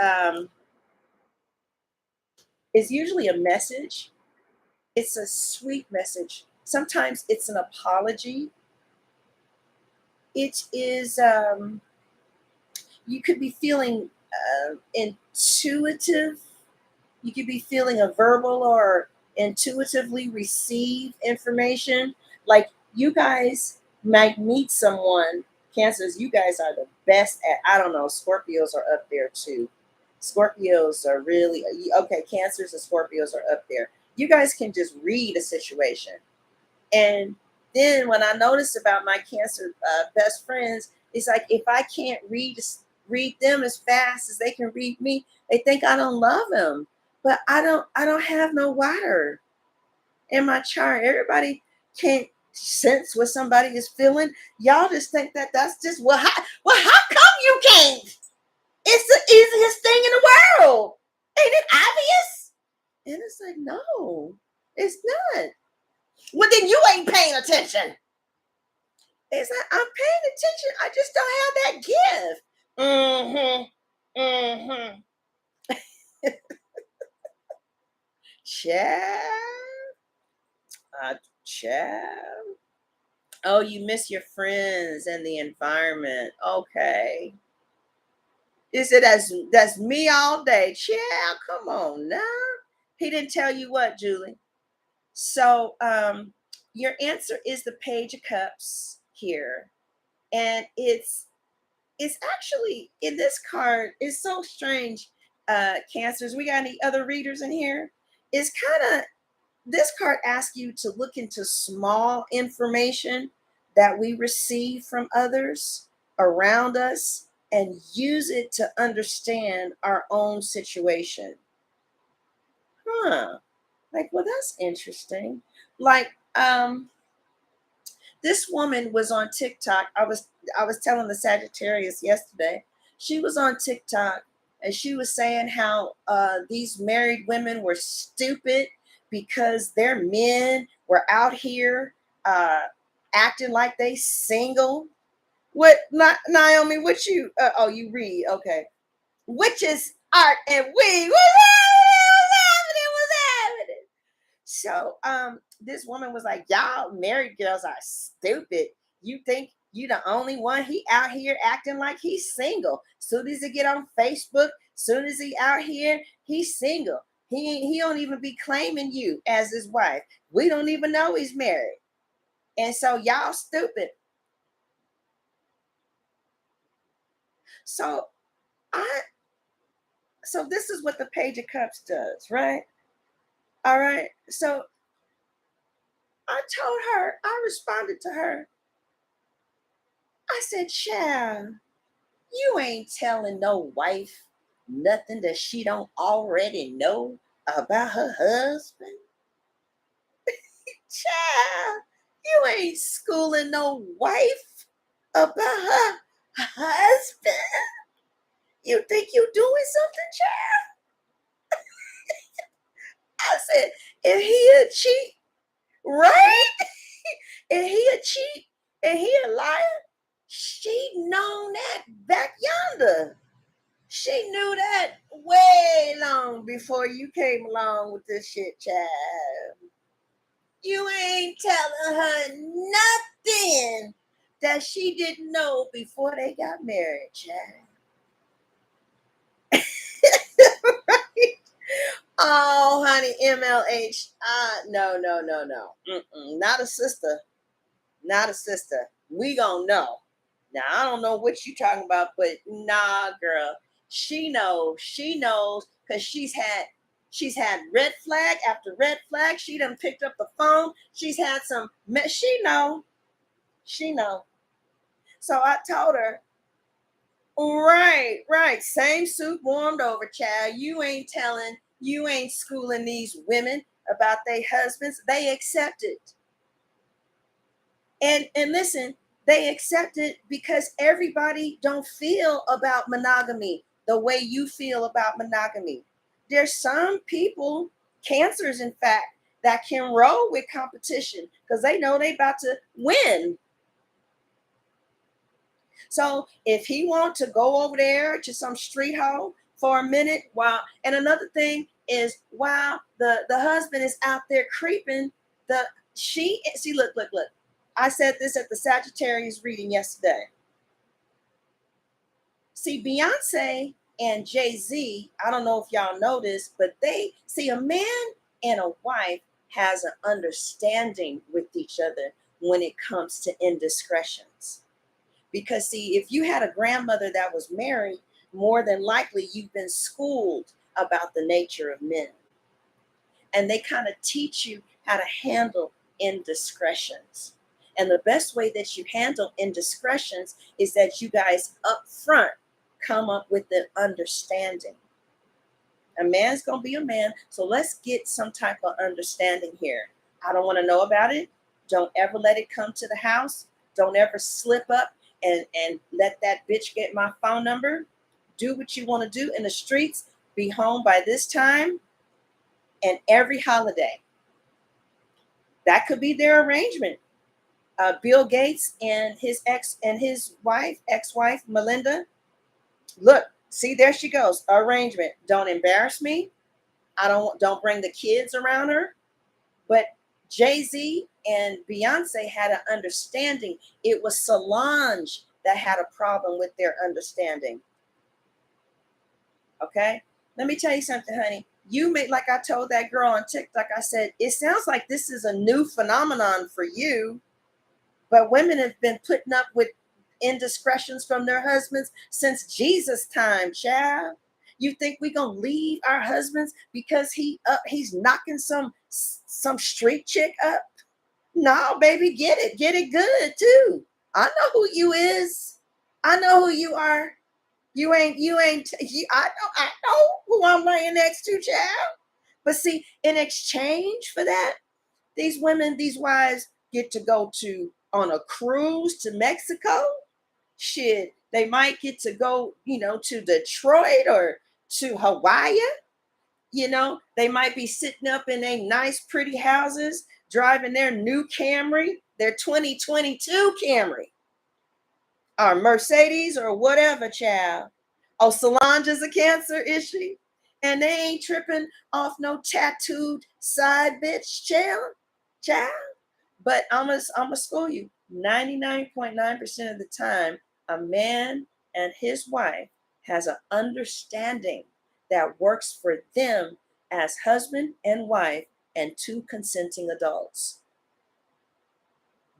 usually a message. It's a sweet message. Sometimes it's an apology. It is you could be feeling intuitive. You could be feeling a verbal or intuitively received information. Like you guys might meet someone. Cancers, you guys are the best at, I don't know, Scorpios are up there too. Scorpios are really, okay, Cancers and Scorpios are up there. You guys can just read a situation. And then when I noticed about my Cancer best friends, it's like if I can't read them as fast as they can read me, they think I don't love them. But I don't have no water in my chart. Everybody can't sense what somebody is feeling. Y'all just think that that's just how come you can't? It's the easiest thing in the world. Ain't it obvious? And it's like, no, it's not. Well, then you ain't paying attention. It's like I'm paying attention. I just don't have that gift. Mm-hmm. Child. Child. Oh, you miss your friends and the environment. Okay. Is it that's me all day? Child, come on now. He didn't tell you what, Julie. So your answer is the Page of Cups here. And it's actually in this card. It's so strange. Cancers, we got any other readers in here? It's kind of, this card asks you to look into small information that we receive from others around us and use it to understand our own situation. Huh. Like, well, that's interesting. Like, this woman was on TikTok. I was telling the Sagittarius yesterday. She was on TikTok and she was saying how these married women were stupid because their men were out here uh, acting like they single. What, not Naomi? What you? Oh, you read? Okay. Witches, art, and weed. What's happening? So this woman was like, y'all married girls are stupid. You think you the only one? He out here acting like he's single. Soon as he get on Facebook, soon as he out here, he's single. He don't even be claiming you as his wife. We don't even know he's married. And so y'all stupid. So I so this is what the Page of Cups does, right? All right. So I told her, I responded to her. I said, child, you ain't telling no wife nothing that she don't already know about her husband. Child, you ain't schooling no wife about her husband. You think you doing something, child? I said, if he a cheat, right? If he a cheat and he a liar, she known that back yonder. She knew that way long before you came along with this shit, child. You ain't telling her nothing that she didn't know before they got married, child. Oh, honey, MLH. No, no, no, no. Mm-mm. Not a sister. Not a sister. We gonna know. Now I don't know what you talking about, but nah, girl. She knows. She knows because she's had red flag after red flag. She done picked up the phone. She's had some. She know. She know. So I told her, right, right. Same suit warmed over, child. You ain't schooling these women about their husbands. They accept it. And listen, they accept it because everybody don't feel about monogamy the way you feel about monogamy. There's some people, cancers in fact, that can roll with competition because they know they about to win. So if he want to go over there to some street hole for a minute, while and another thing is while the husband is out there creeping, the she see look. I said this at the Sagittarius reading yesterday. See Beyonce and Jay-Z, I don't know if y'all know this, but they see a man and a wife has an understanding with each other when it comes to indiscretions. Because, see, if you had a grandmother that was married, more than likely you've been schooled about the nature of men. And they kind of teach you how to handle indiscretions. And the best way that you handle indiscretions is that you guys up front come up with an understanding. A man's going to be a man. So let's get some type of understanding here. I don't want to know about it. Don't ever let it come to the house. Don't ever slip up and let that bitch get my phone number. Do what you want to do in the streets. Be home by this time and every holiday. That could be their arrangement. Bill Gates and his ex-wife Melinda. Look, see, there she goes. Arrangement. Don't embarrass me. Don't bring the kids around her. But Jay-Z and Beyonce had an understanding. It was Solange that had a problem with their understanding. Okay? Let me tell you something, honey. You made, like I told that girl on TikTok, I said, it sounds like this is a new phenomenon for you, but women have been putting up with indiscretions from their husbands since Jesus' time, child. You think we gonna leave our husbands because he's knocking some street chick up? No, baby, get it good too. I know who you is. I know who you are. I know who I'm laying next to, child. But see, in exchange for that, these women, these wives get to go to on a cruise to Mexico. Shit, they might get to go, to Detroit or to Hawaii. They might be sitting up in a nice, pretty houses, driving their new Camry, their 2022 Camry, or Mercedes or whatever, child. Oh, Solange is a Cancer, is she? And they ain't tripping off no tattooed side bitch, child. But I'm gonna school you. 99.9% of the time, a man and his wife has an understanding that works for them as husband and wife and two consenting adults.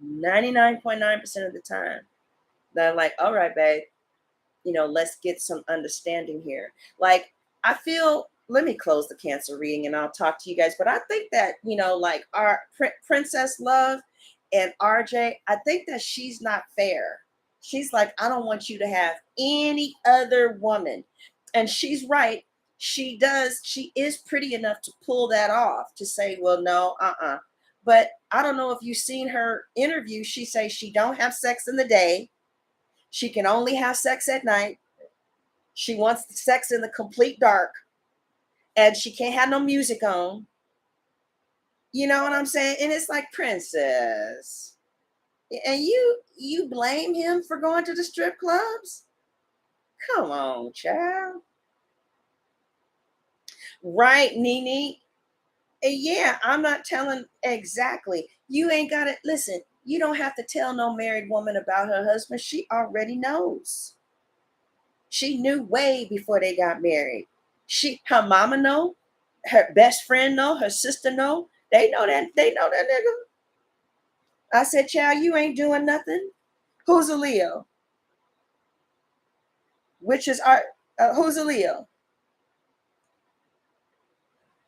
99.9% of the time. They're like, all right, babe, let's get some understanding here. Like, I feel, let me close the Cancer reading and I'll talk to you guys. But I think that, like our Princess Love and RJ, I think that she's not fair. She's like, I don't want you to have any other woman. And she's right. She is pretty enough to pull that off, to say, well, no, But I don't know if you've seen her interview. She says she don't have sex in the day. She can only have sex at night. She wants sex in the complete dark. And she can't have no music on. You know what I'm saying? And it's like, Princess. And you blame him for going to the strip clubs? Come on, child. Right, Nene? Yeah, I'm not telling exactly. You ain't got to listen. You don't have to tell no married woman about her husband. She already knows. She knew way before they got married. Her mama know. Her best friend know, her sister know. They know that nigga. I said, child, you ain't doing nothing. Who's a Leo? Which is our who's a Leo?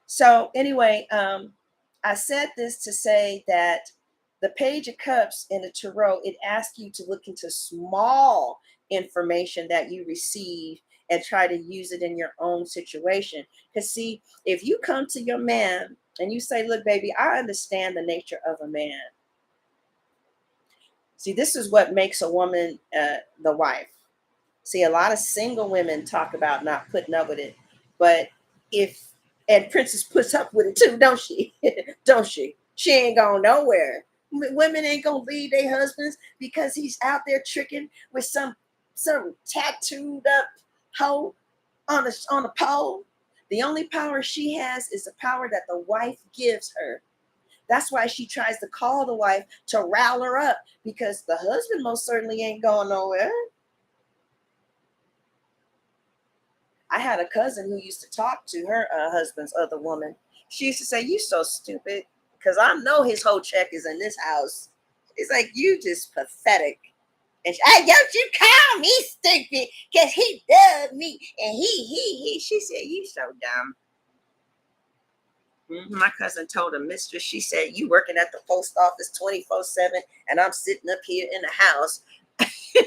So anyway, I said this to say that the Page of Cups in the Tarot, it asks you to look into small information that you receive and try to use it in your own situation. Because see, if you come to your man and you say, look, baby, I understand the nature of a man. See, this is what makes a woman the wife. See, a lot of single women talk about not putting up with it, but if and Princess puts up with it too, don't she? Don't she? She ain't going nowhere. Women ain't gonna leave their husbands because he's out there tricking with some tattooed up hoe on a pole. The only power she has is the power that the wife gives her. That's why she tries to call the wife to rile her up because the husband most certainly ain't going nowhere. I had a cousin who used to talk to her husband's other woman. She used to say, "You so stupid," because I know his whole check is in this house. He's like, "You just pathetic." And she, "Hey, don't you call me stupid, because he does me." And he. She said, "You so dumb." My cousin told her mistress, she said, "You working at the post office 24/7, and I'm sitting up here in the house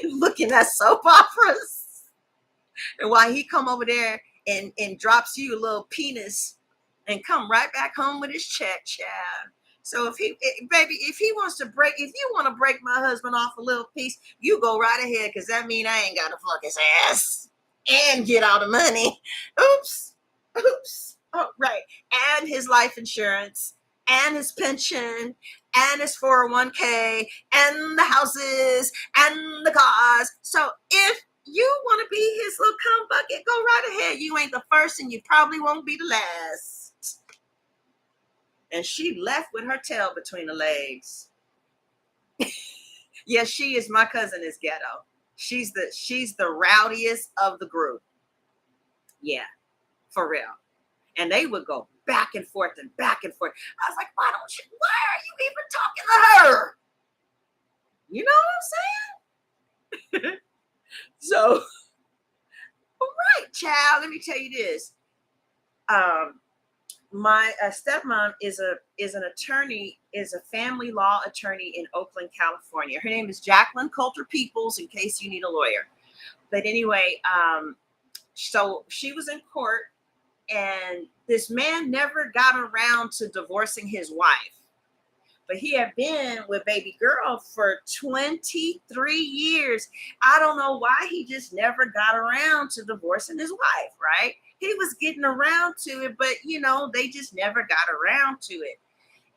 looking at soap operas." And while he come over there and drops you a little penis and come right back home with his check, child. So baby, if you want to break my husband off a little piece, you go right ahead, because that mean I ain't got to fuck his ass and get all the money. Oops, oops. Oh, right. And his life insurance and his pension and his 401k and the houses and the cars. So if you want to be his little cum bucket, go right ahead. You ain't the first and you probably won't be the last. And she left with her tail between the legs. Yes, she is. My cousin is ghetto. She's the rowdiest of the group. Yeah, for real. And they would go back and forth and back and forth. I was like, why are you even talking to her? You know what I'm saying? So, all right, child, let me tell you this. My stepmom is an attorney, is a family law attorney in Oakland, California. Her name is Jacqueline Coulter Peoples, in case you need a lawyer. But anyway, so she was in court, and this man never got around to divorcing his wife. But he had been with baby girl for 23 years. I don't know why he just never got around to divorcing his wife, right? He was getting around to it, but they just never got around to it.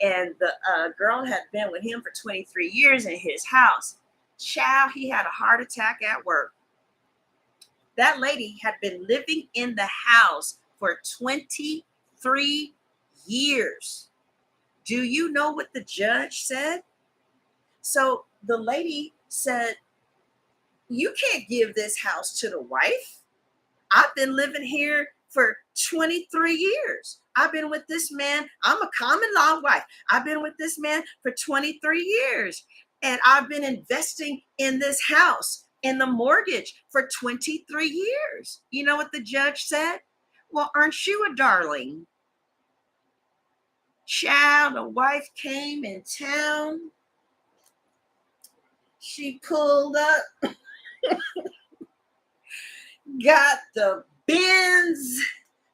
And the girl had been with him for 23 years in his house. Child, he had a heart attack at work. That lady had been living in the house for 23 years. Do you know what the judge said? So the lady said, "You can't give this house to the wife. I've been living here for 23 years. I've been with this man. I'm a common law wife. I've been with this man for 23 years. And I've been investing in this house, in the mortgage, for 23 years." You know what the judge said? "Well, aren't you a darling?" Child, the wife came in town. She pulled up, got the Benz,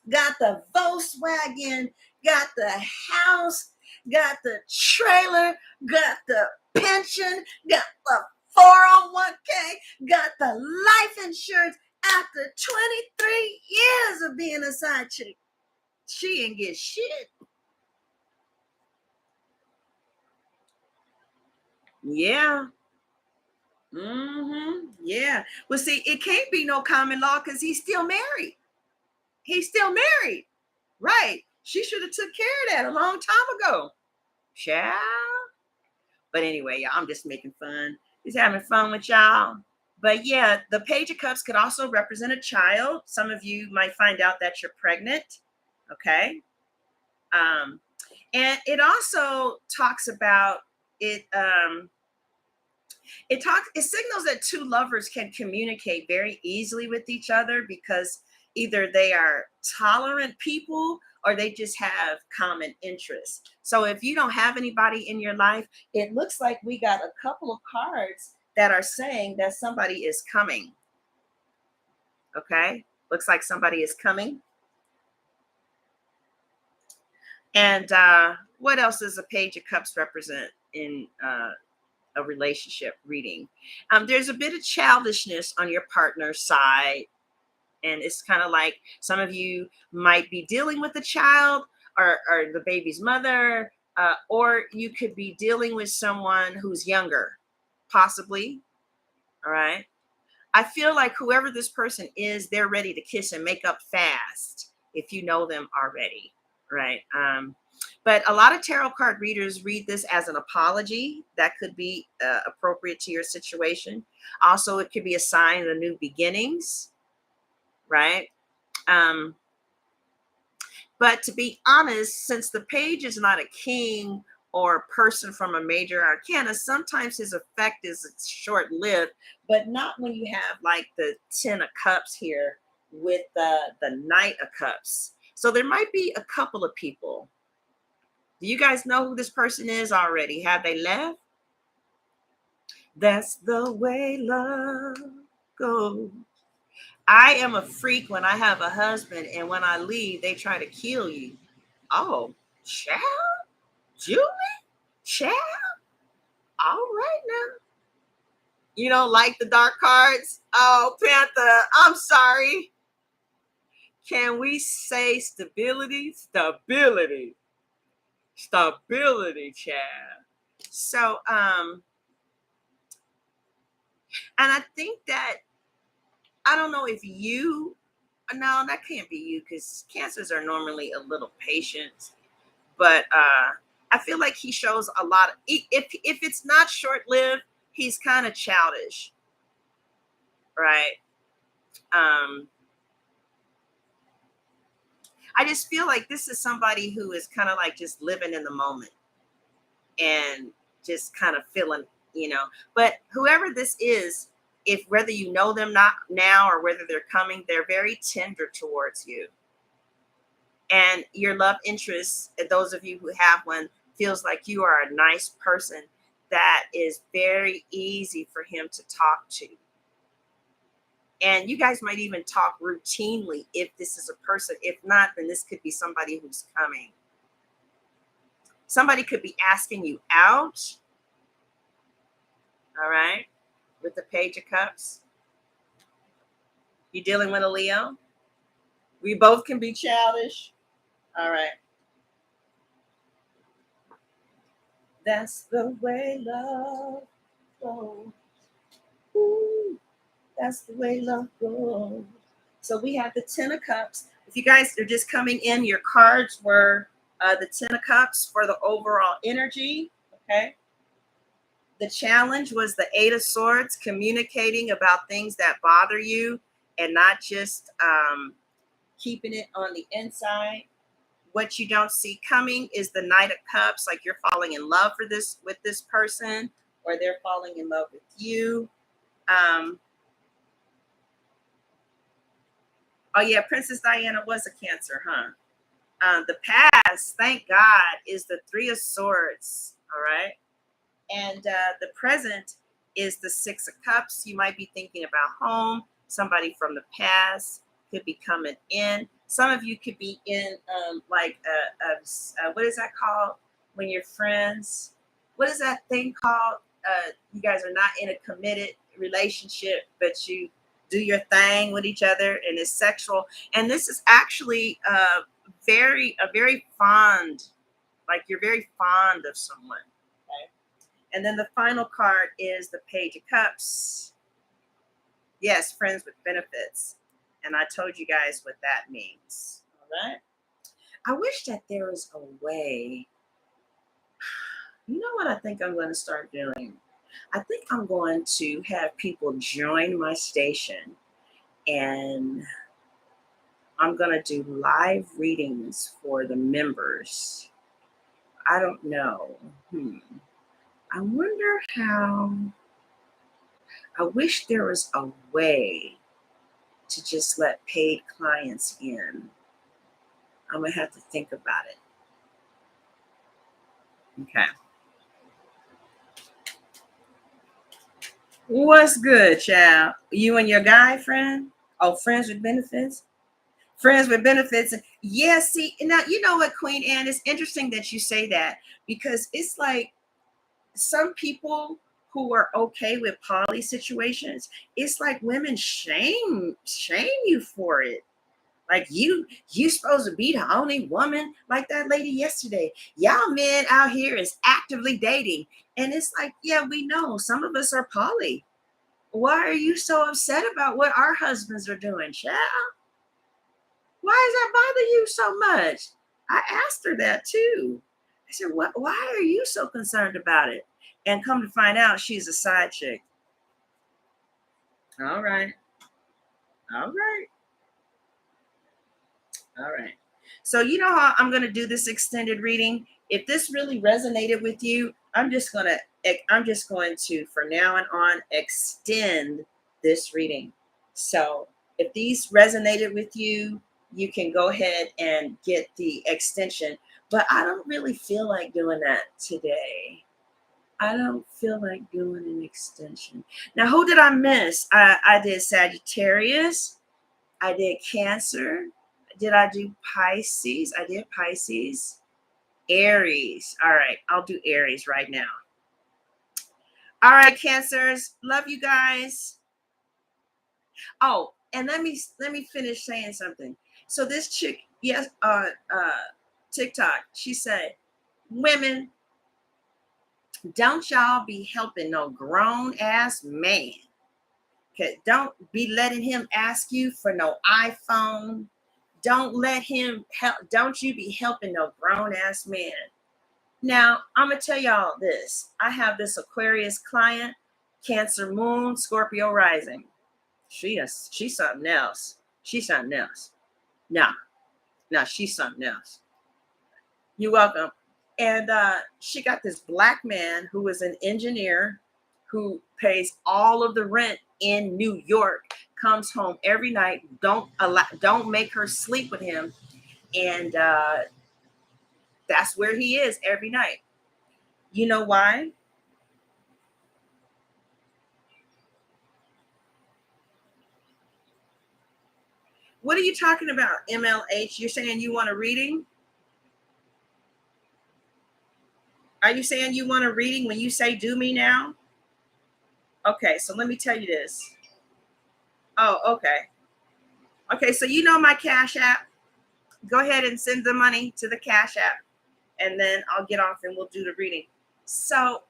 got the Volkswagen, got the house, got the trailer, got the pension, got the 401k, got the life insurance. After 23 years of being a side chick, she didn't get shit. Yeah. Yeah. Well, see, it can't be no common law because he's still married. He's still married. Right. She should have took care of that a long time ago. Child. But anyway, y'all, I'm just making fun. Just having fun with y'all. But yeah, the Page of Cups could also represent a child. Some of you might find out that you're pregnant. Okay. Um, and it also talks about it. It signals that two lovers can communicate very easily with each other because either they are tolerant people or they just have common interests. So if you don't have anybody in your life, it looks like we got a couple of cards that are saying that somebody is coming. Okay, looks like somebody is coming. And what else does a page of cups represent in a relationship reading? There's a bit of childishness on your partner's side, and it's kind of like some of you might be dealing with a child or the baby's mother, or you could be dealing with someone who's younger, possibly. All right. I feel like whoever this person is, they're ready to kiss and make up fast if you know them already, right? But a lot of tarot card readers read this as an apology that could be appropriate to your situation. Also, it could be a sign of new beginnings, right? Um, but to be honest, since the page is not a king or a person from a major arcana, sometimes his effect is short lived, but not when you have like the 10 of cups here with the knight of cups. So there might be a couple of people. Do you guys know who this person is already? Have they left? That's the way love goes. I am a freak when I have a husband, and when I leave, they try to kill you. Oh, child, Julie, child. All right now. You don't like the dark cards? Oh, Panther, I'm sorry. Can we say stability? Stability. Stability, child. So, and I think that I don't know if you no, that can't be you because cancers are normally a little patient. But I feel like he shows a lot of if it's not short lived, he's kind of childish, right? Um, I just feel like this is somebody who is kind of like just living in the moment and just kind of feeling, you know. But whoever this is, if whether you know them not now or whether they're coming, they're very tender towards you. And your love interest, those of you who have one, feels like you are a nice person that is very easy for him to talk to. And you guys might even talk routinely if this is a person. If not, then this could be somebody who's coming. Somebody could be asking you out, all right, with the Page of Cups. You dealing with a Leo? We both can be childish. All right. That's the way love goes. Ooh, that's the way love goes. So we have the Ten of Cups. If you guys are just coming in, your cards were the Ten of Cups for the overall energy. Okay. The challenge was the Eight of Swords, communicating about things that bother you and not just keeping it on the inside. What you don't see coming is the Knight of Cups, like you're falling in love for this with this person, or they're falling in love with you. Um, oh yeah, Princess Diana was a Cancer, huh? The past, thank God, is the Three of Swords. All right, and the present is the Six of Cups. You might be thinking about home. Somebody from the past could be coming in. Some of you could be in like what is that called when you're friends? What is that thing called? You guys are not in a committed relationship, but you do your thing with each other, and it's sexual. And this is actually very fond, like you're very fond of someone. Okay. And then the final card is the Page of Cups. Yes, friends with benefits. And I told you guys what that means. All right. I wish that there was a way. You know what I think I'm going to start doing? I think I'm going to have people join my station and I'm going to do live readings for the members. I don't know. I wonder how. I wish there was a way to just let paid clients in. I'm going to have to think about it. Okay. What's good, child? You and your guy friend? Oh, friends with benefits? Friends with benefits. Yeah, see, now you know what, Queen Anne, it's interesting that you say that because it's like some people who are okay with poly situations, it's like women shame you for it. Like you supposed to be the only woman, like that lady yesterday. Y'all men out here is actively dating. And it's like, yeah, we know some of us are poly. Why are you so upset about what our husbands are doing, child? Why does that bother you so much? I asked her that too. I said, "What? Why are you so concerned about it?" And come to find out, she's a side chick. All right, all right, all right. So you know how I'm going to do this extended reading. If this really resonated with you, I'm just going to, from now on, extend this reading. So if these resonated with you, you can go ahead and get the extension. But I don't really feel like doing that today. I don't feel like doing an extension. Now, who did I miss? I did Sagittarius. I did Cancer. Did I do Pisces? I did Pisces. Aries. All right, I'll do Aries right now. All right, Cancers. Love you guys. Oh, and let me finish saying something. So this chick, yes, TikTok, she said, women, don't y'all be helping no grown ass man. Okay, don't be letting him ask you for no iPhone. Don't let him help. Don't you be helping no grown ass man. Now, I'm gonna tell y'all this. I have this Aquarius client, Cancer Moon, Scorpio Rising. She's something else. She's something else. No, no, she's something else. You're welcome. And she got this black man who is an engineer who pays all of the rent in New York, comes home every night, don't make her sleep with him. And that's where he is every night. You know why? What are you talking about, MLH? You're saying you want a reading? Are you saying you want a reading when you say do me now? Okay, so let me tell you this. Oh, okay. Okay, so you know my Cash App. Go ahead and send the money to the Cash App, and then I'll get off and we'll do the reading. So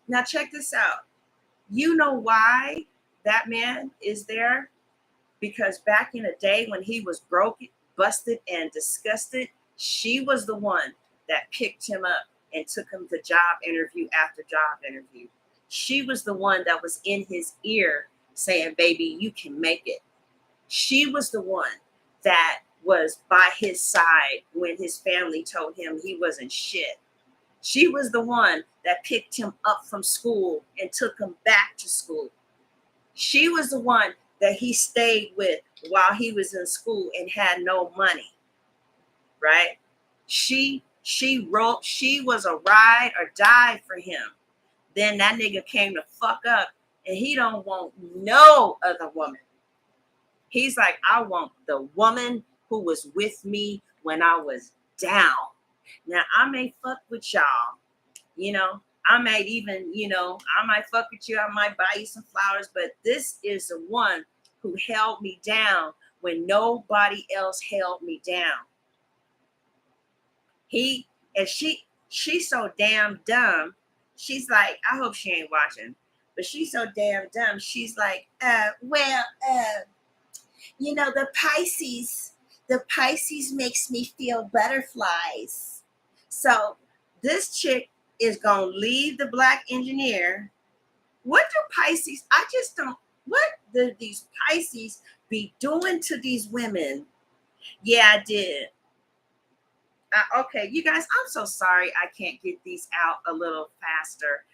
now check this out. You know why that man is there? Because back in the day when he was broke, busted, and disgusted, she was the one that picked him up and took him to job interview after job interview. She was the one that was in his ear saying, baby, you can make it. She was the one that was by his side when his family told him he wasn't shit. She was the one that picked him up from school and took him back to school. She was the one that he stayed with while he was in school and had no money, right? She was a ride or die for him. Then that nigga came to fuck up and he don't want no other woman. He's like, I want the woman who was with me when I was down. Now I may fuck with y'all, you know, I might even, I might fuck with you. I might buy you some flowers, but this is the one who held me down when nobody else held me down. He and she's so damn dumb. She's like, I hope she ain't watching, but she's so damn dumb. She's like, the Pisces makes me feel butterflies. So this chick is gonna leave the black engineer. What do Pisces? I just don't. What do these Pisces be doing to these women. Yeah, I did. Okay, you guys, I'm so sorry I can't get these out a little faster.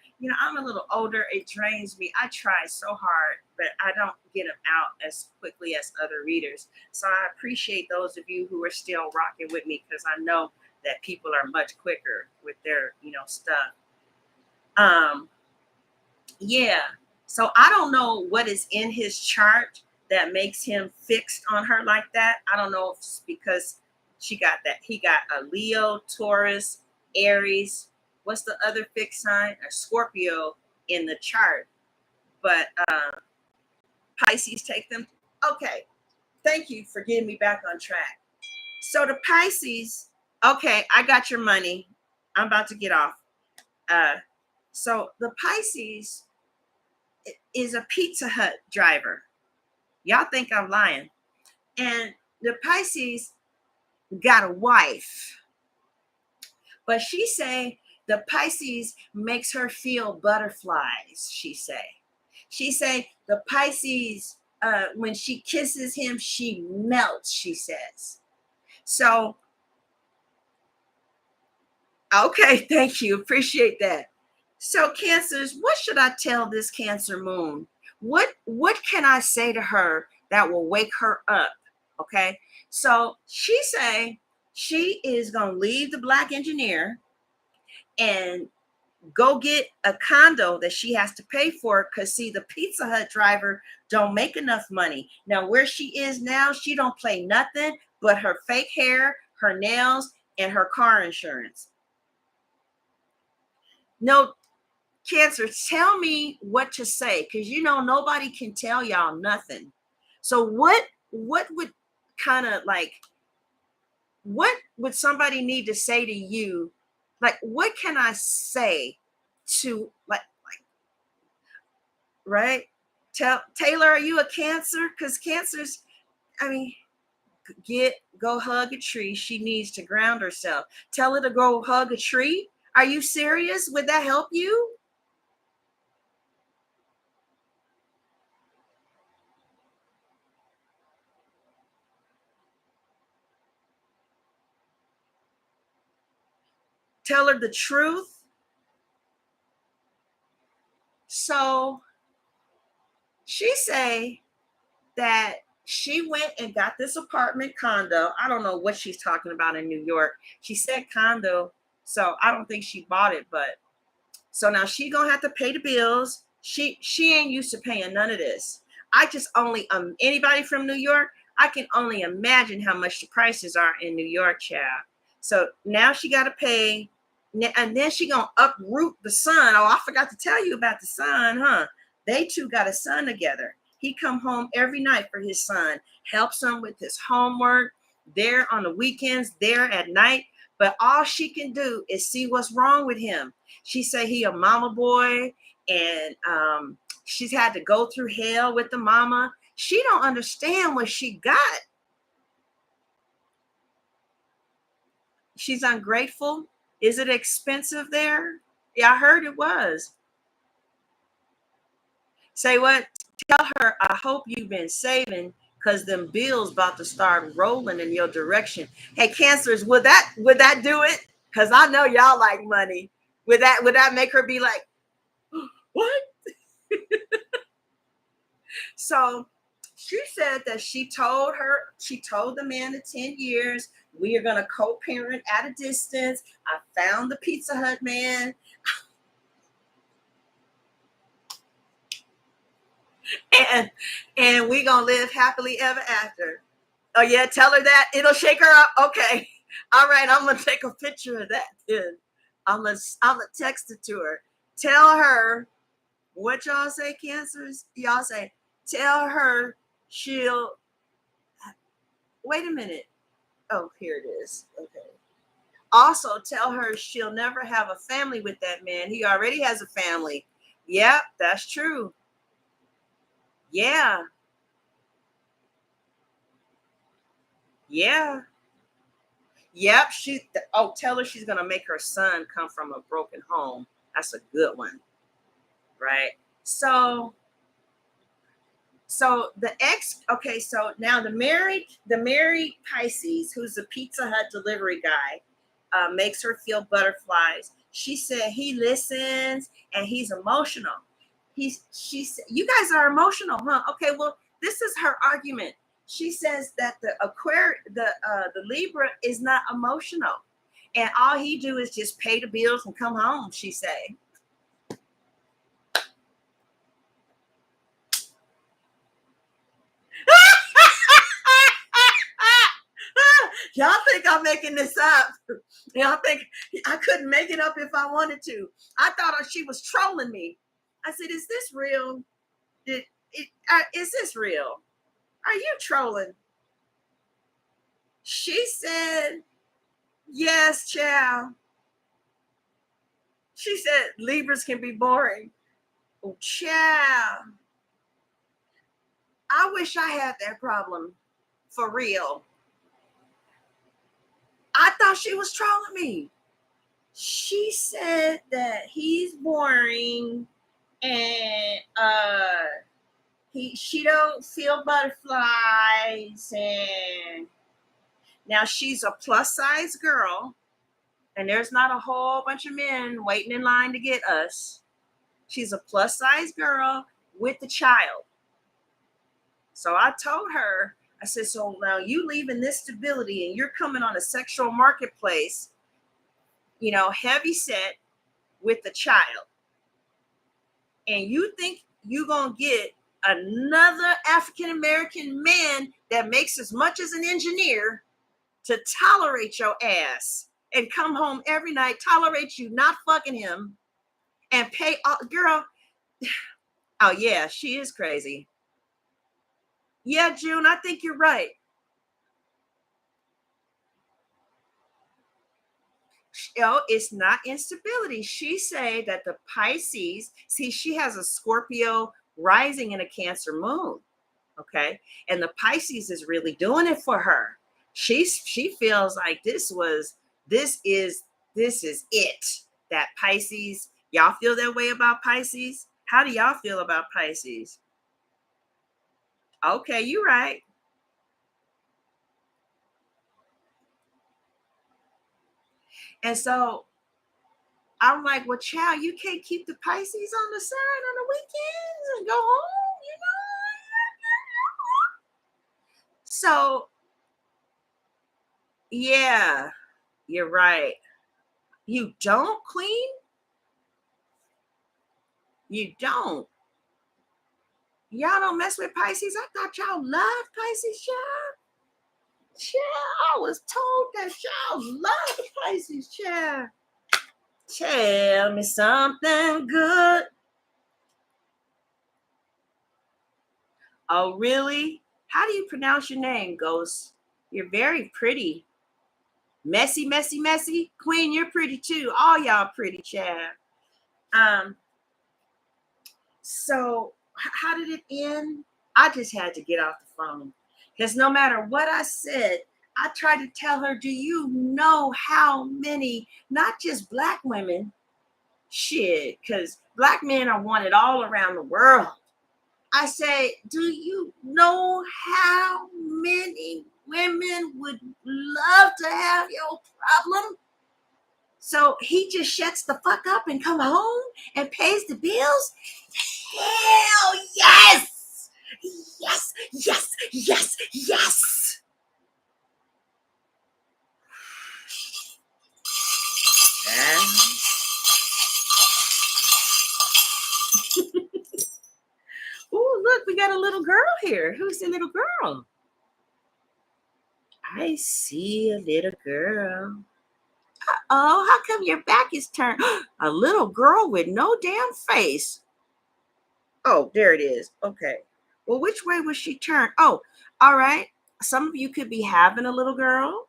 I'm a little older. It drains me. I try so hard, but I don't get them out as quickly as other readers. So I appreciate those of you who are still rocking with me because I know that people are much quicker with their, stuff. Um, yeah. So I don't know what is in his chart that makes him fixed on her like that. I don't know if it's because he got a Leo, Taurus, Aries. What's the other fixed sign? A Scorpio in the chart. But Pisces take them. Okay. Thank you for getting me back on track. So the Pisces, okay, I got your money. I'm about to get off. Uh, so the Pisces is a Pizza Hut driver. Y'all think I'm lying. And the Pisces got a wife. But she say the Pisces makes her feel butterflies, she say. She say the Pisces, when she kisses him, she melts, she says. So, okay, thank you. Appreciate that. So, Cancers, what should I tell this Cancer moon? What can I say to her that will wake her up? Okay. So she say she is gonna leave the black engineer and go get a condo that she has to pay for because see the Pizza Hut driver don't make enough money. Now where she is now, she don't play nothing but her fake hair, her nails, and her car insurance. No, Cancer, tell me what to say because nobody can tell y'all nothing. So what would kind of like what would somebody need to say to you? Like what can I say to like right? Tell Taylor, are you a Cancer? Because Cancers, I mean, go hug a tree. She needs to ground herself. Tell her to go hug a tree. Are you serious? Would that help you? Tell her the truth. So she say that she went and got this apartment condo. I don't know what she's talking about in New York. She said condo, so I don't think she bought it, but so now she gonna have to pay the bills. She ain't used to paying none of this. I just only anybody from New York, I can only imagine how much the prices are in New York, child. So now she gotta pay, and then she gonna uproot the son. Oh, I forgot to tell you about the son, huh? They two got a son together. He come home every night for his son, helps him with his homework, there on the weekends, there at night. But all she can do is see what's wrong with him. She said he a mama boy, and she's had to go through hell with the mama. She don't understand what she got. She's ungrateful. Is it expensive there? Yeah, I heard it was. Say what? Tell her, I hope you've been saving because them bills about to start rolling in your direction. Hey, Cancers, would that do it? Because I know y'all like money. Would that make her be like, what? So she said that she told the man of 10 years, we are going to co-parent at a distance. I found the Pizza Hut man. and and we gonna live happily ever after. Oh yeah, tell her that. It'll shake her up. Okay. All right, I'm gonna take a picture of that then. I'm gonna text it to her. Tell her what y'all say, Cancers. Y'all say, tell her she'll wait a minute. Oh, here it is. Okay. Also, tell her she'll never have a family with that man. He already has a family. Yep, that's true. Yeah, yeah, yep. Tell her she's gonna make her son come from a broken home. That's a good one, right? So So okay, so now the married Pisces, who's a Pizza Hut delivery guy, makes her feel butterflies. She said he listens and he's emotional. She said, you guys are emotional, huh? Okay, well, this is her argument. She says that the Libra is not emotional, and all he do is just pay the bills and come home. She say. Y'all think I'm making this up? Y'all think I couldn't make it up if I wanted to? I thought she was trolling me. I said, "Is this real? Is this real? Are you trolling?" She said, "Yes, child." She said, "Libras can be boring." Oh, child. I wish I had that problem for real. I thought she was trolling me. She said that he's boring and she don't feel butterflies, and now she's a plus size girl and there's not a whole bunch of men waiting in line to get us. She's a plus size girl with the child. So I told her, I said, so now you leaving this stability and you're coming on a sexual marketplace, heavy set with the child, and you think you're going to get another African American man that makes as much as an engineer to tolerate your ass and come home every night, tolerate you not fucking him, and pay girl. Oh yeah, she is crazy. Yeah, June, I think you're right. It's not instability. She say that the Pisces, see, she has a Scorpio rising in a Cancer moon. Okay. And the Pisces is really doing it for her. She feels like this is it. That Pisces, y'all feel that way about Pisces? How do y'all feel about Pisces? Okay, you're right. And so I'm like, well, child, you can't keep the Pisces on the side on the weekends and go home. So yeah, you're right. You don't, Queen? You don't. Y'all don't mess with Pisces. I thought y'all loved Pisces, child. Child, I was told that y'all love Pisces, child. Tell me something good. Oh, really? How do you pronounce your name, Ghost? You're very pretty. Messy, messy, messy. Queen, you're pretty too. All y'all pretty, child. Um, so how did it end? I just had to get off the phone. Because no matter what I said, I tried to tell her, do you know how many, not just black women, shit, because black men are wanted all around the world. I say, do you know how many women would love to have your problem? So he just shuts the fuck up and come home and pays the bills? Hell yes! Yes, yes, yes, yes. Oh, look, we got a little girl here. Who's the little girl? I see a little girl. Oh, how come your back is turned? A little girl with no damn face. Oh, there it is. Okay. Well, which way was she turned? Oh, all right. Some of you could be having a little girl.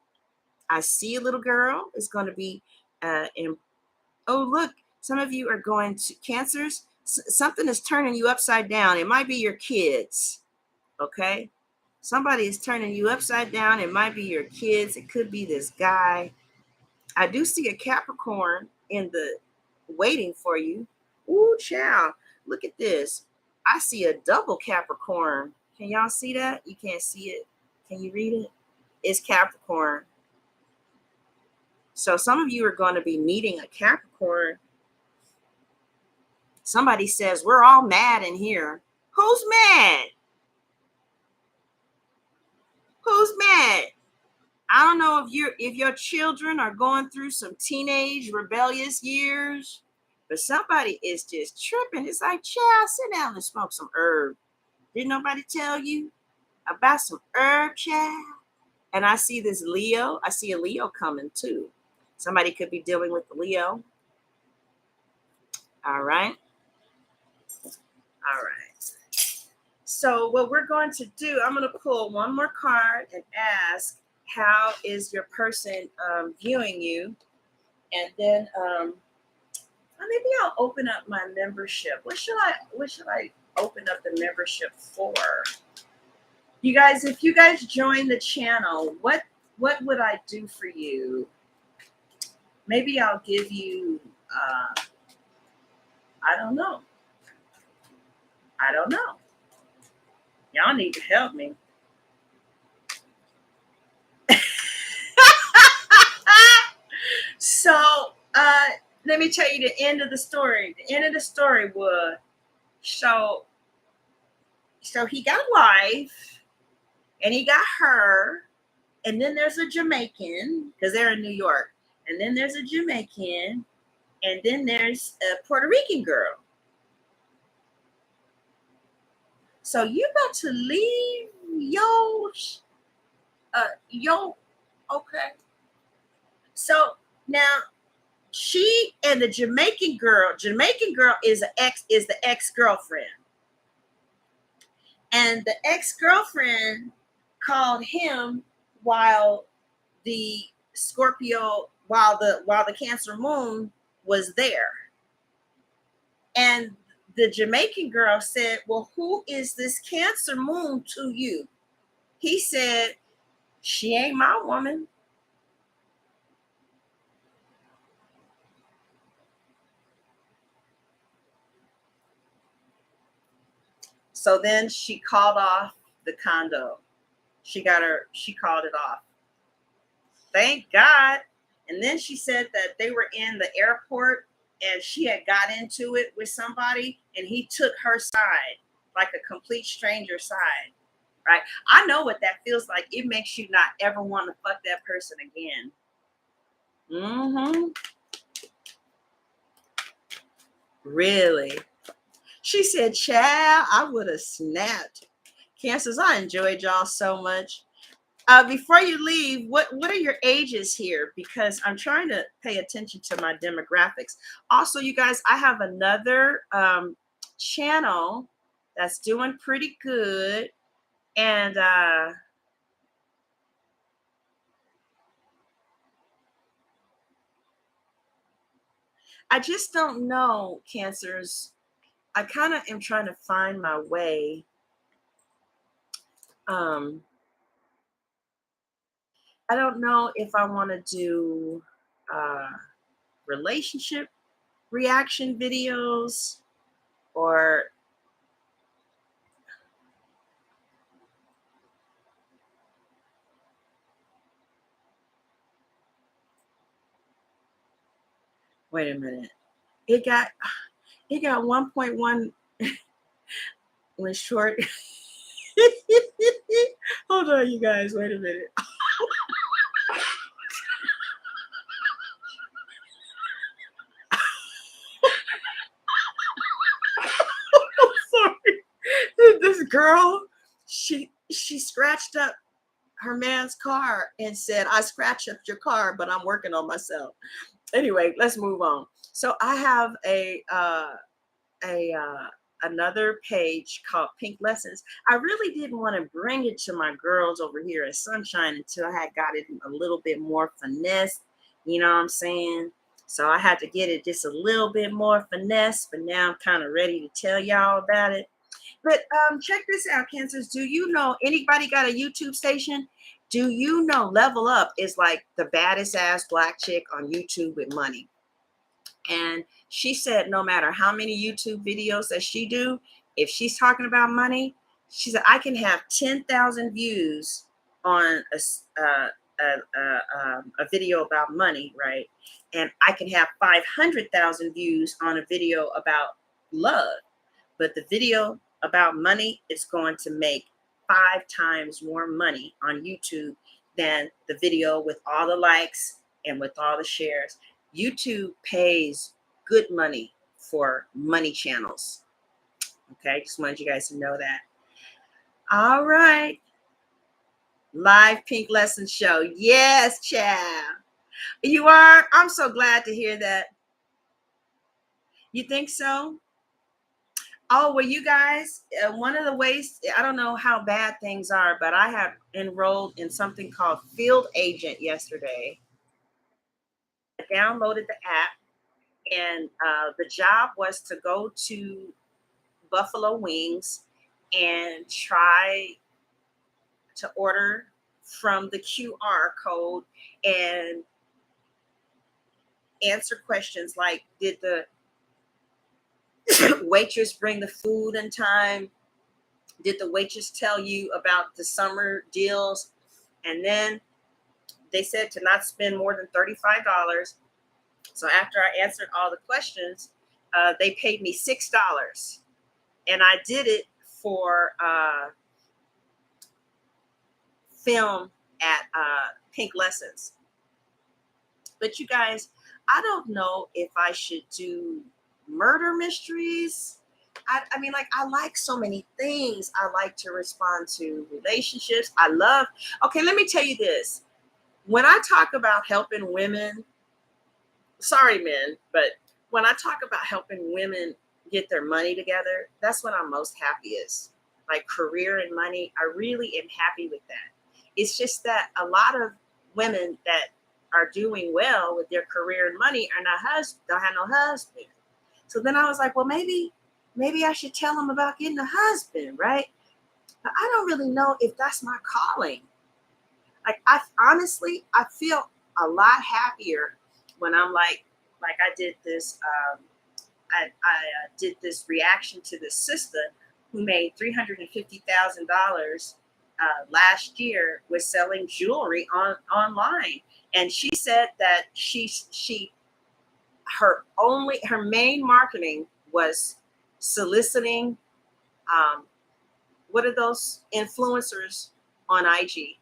I see a little girl. It's going to be in. Oh, look. Some of you are going to cancers. Something is turning you upside down. It might be your kids. Okay. Somebody is turning you upside down. It might be your kids. It could be this guy. I do see a Capricorn in the waiting for you. Ooh, child. Look at this. I see a double Capricorn. Can y'all see that? You can't see it. Can you read it? It's Capricorn. So some of you are going to be meeting a Capricorn. Somebody says, we're all mad in here. Who's mad? Who's mad? I don't know if your children are going through some teenage rebellious years, but somebody is just tripping. It's like, child, sit down and smoke some herb. Didn't nobody tell you about some herb, child? And I see this Leo. I see a Leo coming too. Somebody could be dealing with the Leo. All right. All right. So what we're going to do, I'm going to pull one more card and ask, how is your person viewing you? And then maybe I'll open up my membership. What should I open up the membership for? You guys, if you guys join the channel, what would I do for you? Maybe I'll give you I don't know. Y'all need to help me. So let me tell you the end of the story. The end of the story was so he got a wife and he got her, and then there's a Jamaican because they're in New York, and then there's a Jamaican, and then there's a Puerto Rican girl. So you got to leave okay. So now she and the Jamaican girl is the ex-girlfriend. And the ex-girlfriend called him while the Scorpio, while the Cancer moon was there. And the Jamaican girl said, well, who is this Cancer moon to you? He said, she ain't my woman. So then she called off the condo. She called it off. Thank God. And then she said that they were in the airport and she had got into it with somebody and he took her side, like a complete stranger side. Right? I know what that feels like. It makes you not ever want to fuck that person again. Mm-hmm. Really? She said, child, I would have snapped. Cancers, I enjoyed y'all so much. Before you leave, what are your ages here? Because I'm trying to pay attention to my demographics. Also, you guys, I have another channel that's doing pretty good. And I just don't know, Cancers. I kind of am trying to find my way. I don't know if I want to do relationship reaction videos or wait a minute. It got 1.1 when short. Hold on, you guys. Wait a minute. Sorry. This girl, she scratched up her man's car and said, I scratched up your car, but I'm working on myself. Anyway, let's move on. So I have another page called Pink Lessons. I really didn't want to bring it to my girls over here at Sunshine until I had got it a little bit more finesse. You know what I'm saying? So I had to get it just a little bit more finesse, but now I'm kind of ready to tell y'all about it. But check this out, Cancers. Do you know anybody got a YouTube station? Do you know Level Up is like the baddest ass black chick on YouTube with money? And she said no matter how many YouTube videos that she do, If she's talking about money, she said, I can have 10,000 views on a video about money, right? And I can have 500,000 views on a video about love. But the video about money is going to make 5 times more money on YouTube than the video with all the likes and with all the shares. YouTube pays good money for money channels. Okay, just wanted you guys to know that. All right. Live Pink Lesson Show. Yes, child. You are? I'm so glad to hear that. You think so? Oh, well, you guys, one of the ways, I don't know how bad things are, but I have enrolled in something called Field Agent yesterday. I downloaded the app, and the job was to go to Buffalo Wings and try to order from the QR code and answer questions like, did the waitress bring the food in time? Did the waitress tell you about the summer deals? And then they said to not spend more than $35. So after I answered all the questions, they paid me $6. And I did it for film at Pink Lessons. But you guys, I don't know if I should do murder mysteries. I mean, like, I like so many things. I like to respond to relationships. Okay, let me tell you this. When I talk about helping women, sorry, men, but when I talk about helping women get their money together, that's when I'm most happiest. Like career and money, I really am happy with that. It's just that a lot of women that are doing well with their career and money are don't have no husband. So then I was like, well, maybe I should tell them about getting a husband, right? But I don't really know if that's my calling. Like, I honestly, I feel a lot happier when I'm like I did this. I did this reaction to this sister who made $350,000 last year with selling jewelry online, and she said that her main marketing was soliciting what are those influencers on IG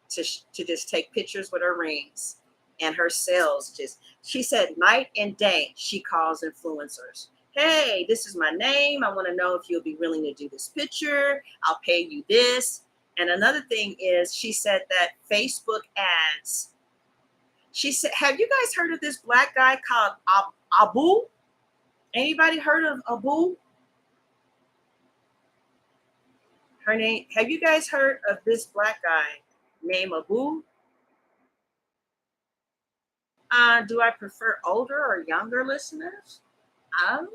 to just take pictures with her rings, and her sales she said night and day she calls influencers. Hey, this is my name. I want to know if you'll be willing to do this picture. I'll pay you this. And another thing is she said that Facebook ads. She said, have you guys heard of this black guy called Abu? Anybody heard of Abu? Her name. Have you guys heard of this black guy named Abu? Do I prefer older or younger listeners? Um,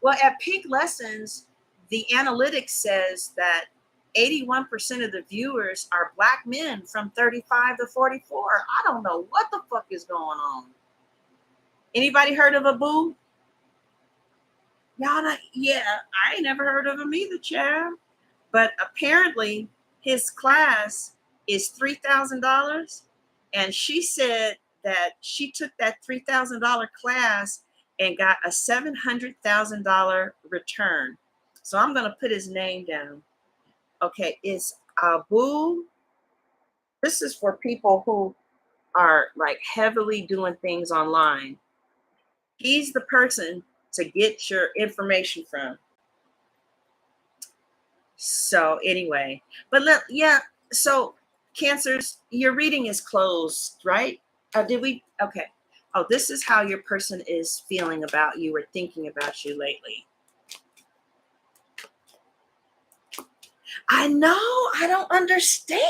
well, at Pink Lessons, the analytics says that 81% of the viewers are black men from 35 to 44. I don't know what the fuck is going on. Anybody heard of Abu? Y'all not, yeah, I ain't never heard of him either, child. But apparently his class is $3,000. And she said that she took that $3,000 class and got a $700,000 return. So I'm going to put his name down. Okay, it's Abu. This is for people who are like heavily doing things online. He's the person to get your information from. So anyway, so Cancers, your reading is closed, right? Did we? Okay. Oh, this is how your person is feeling about you or thinking about you lately. I know. I don't understand.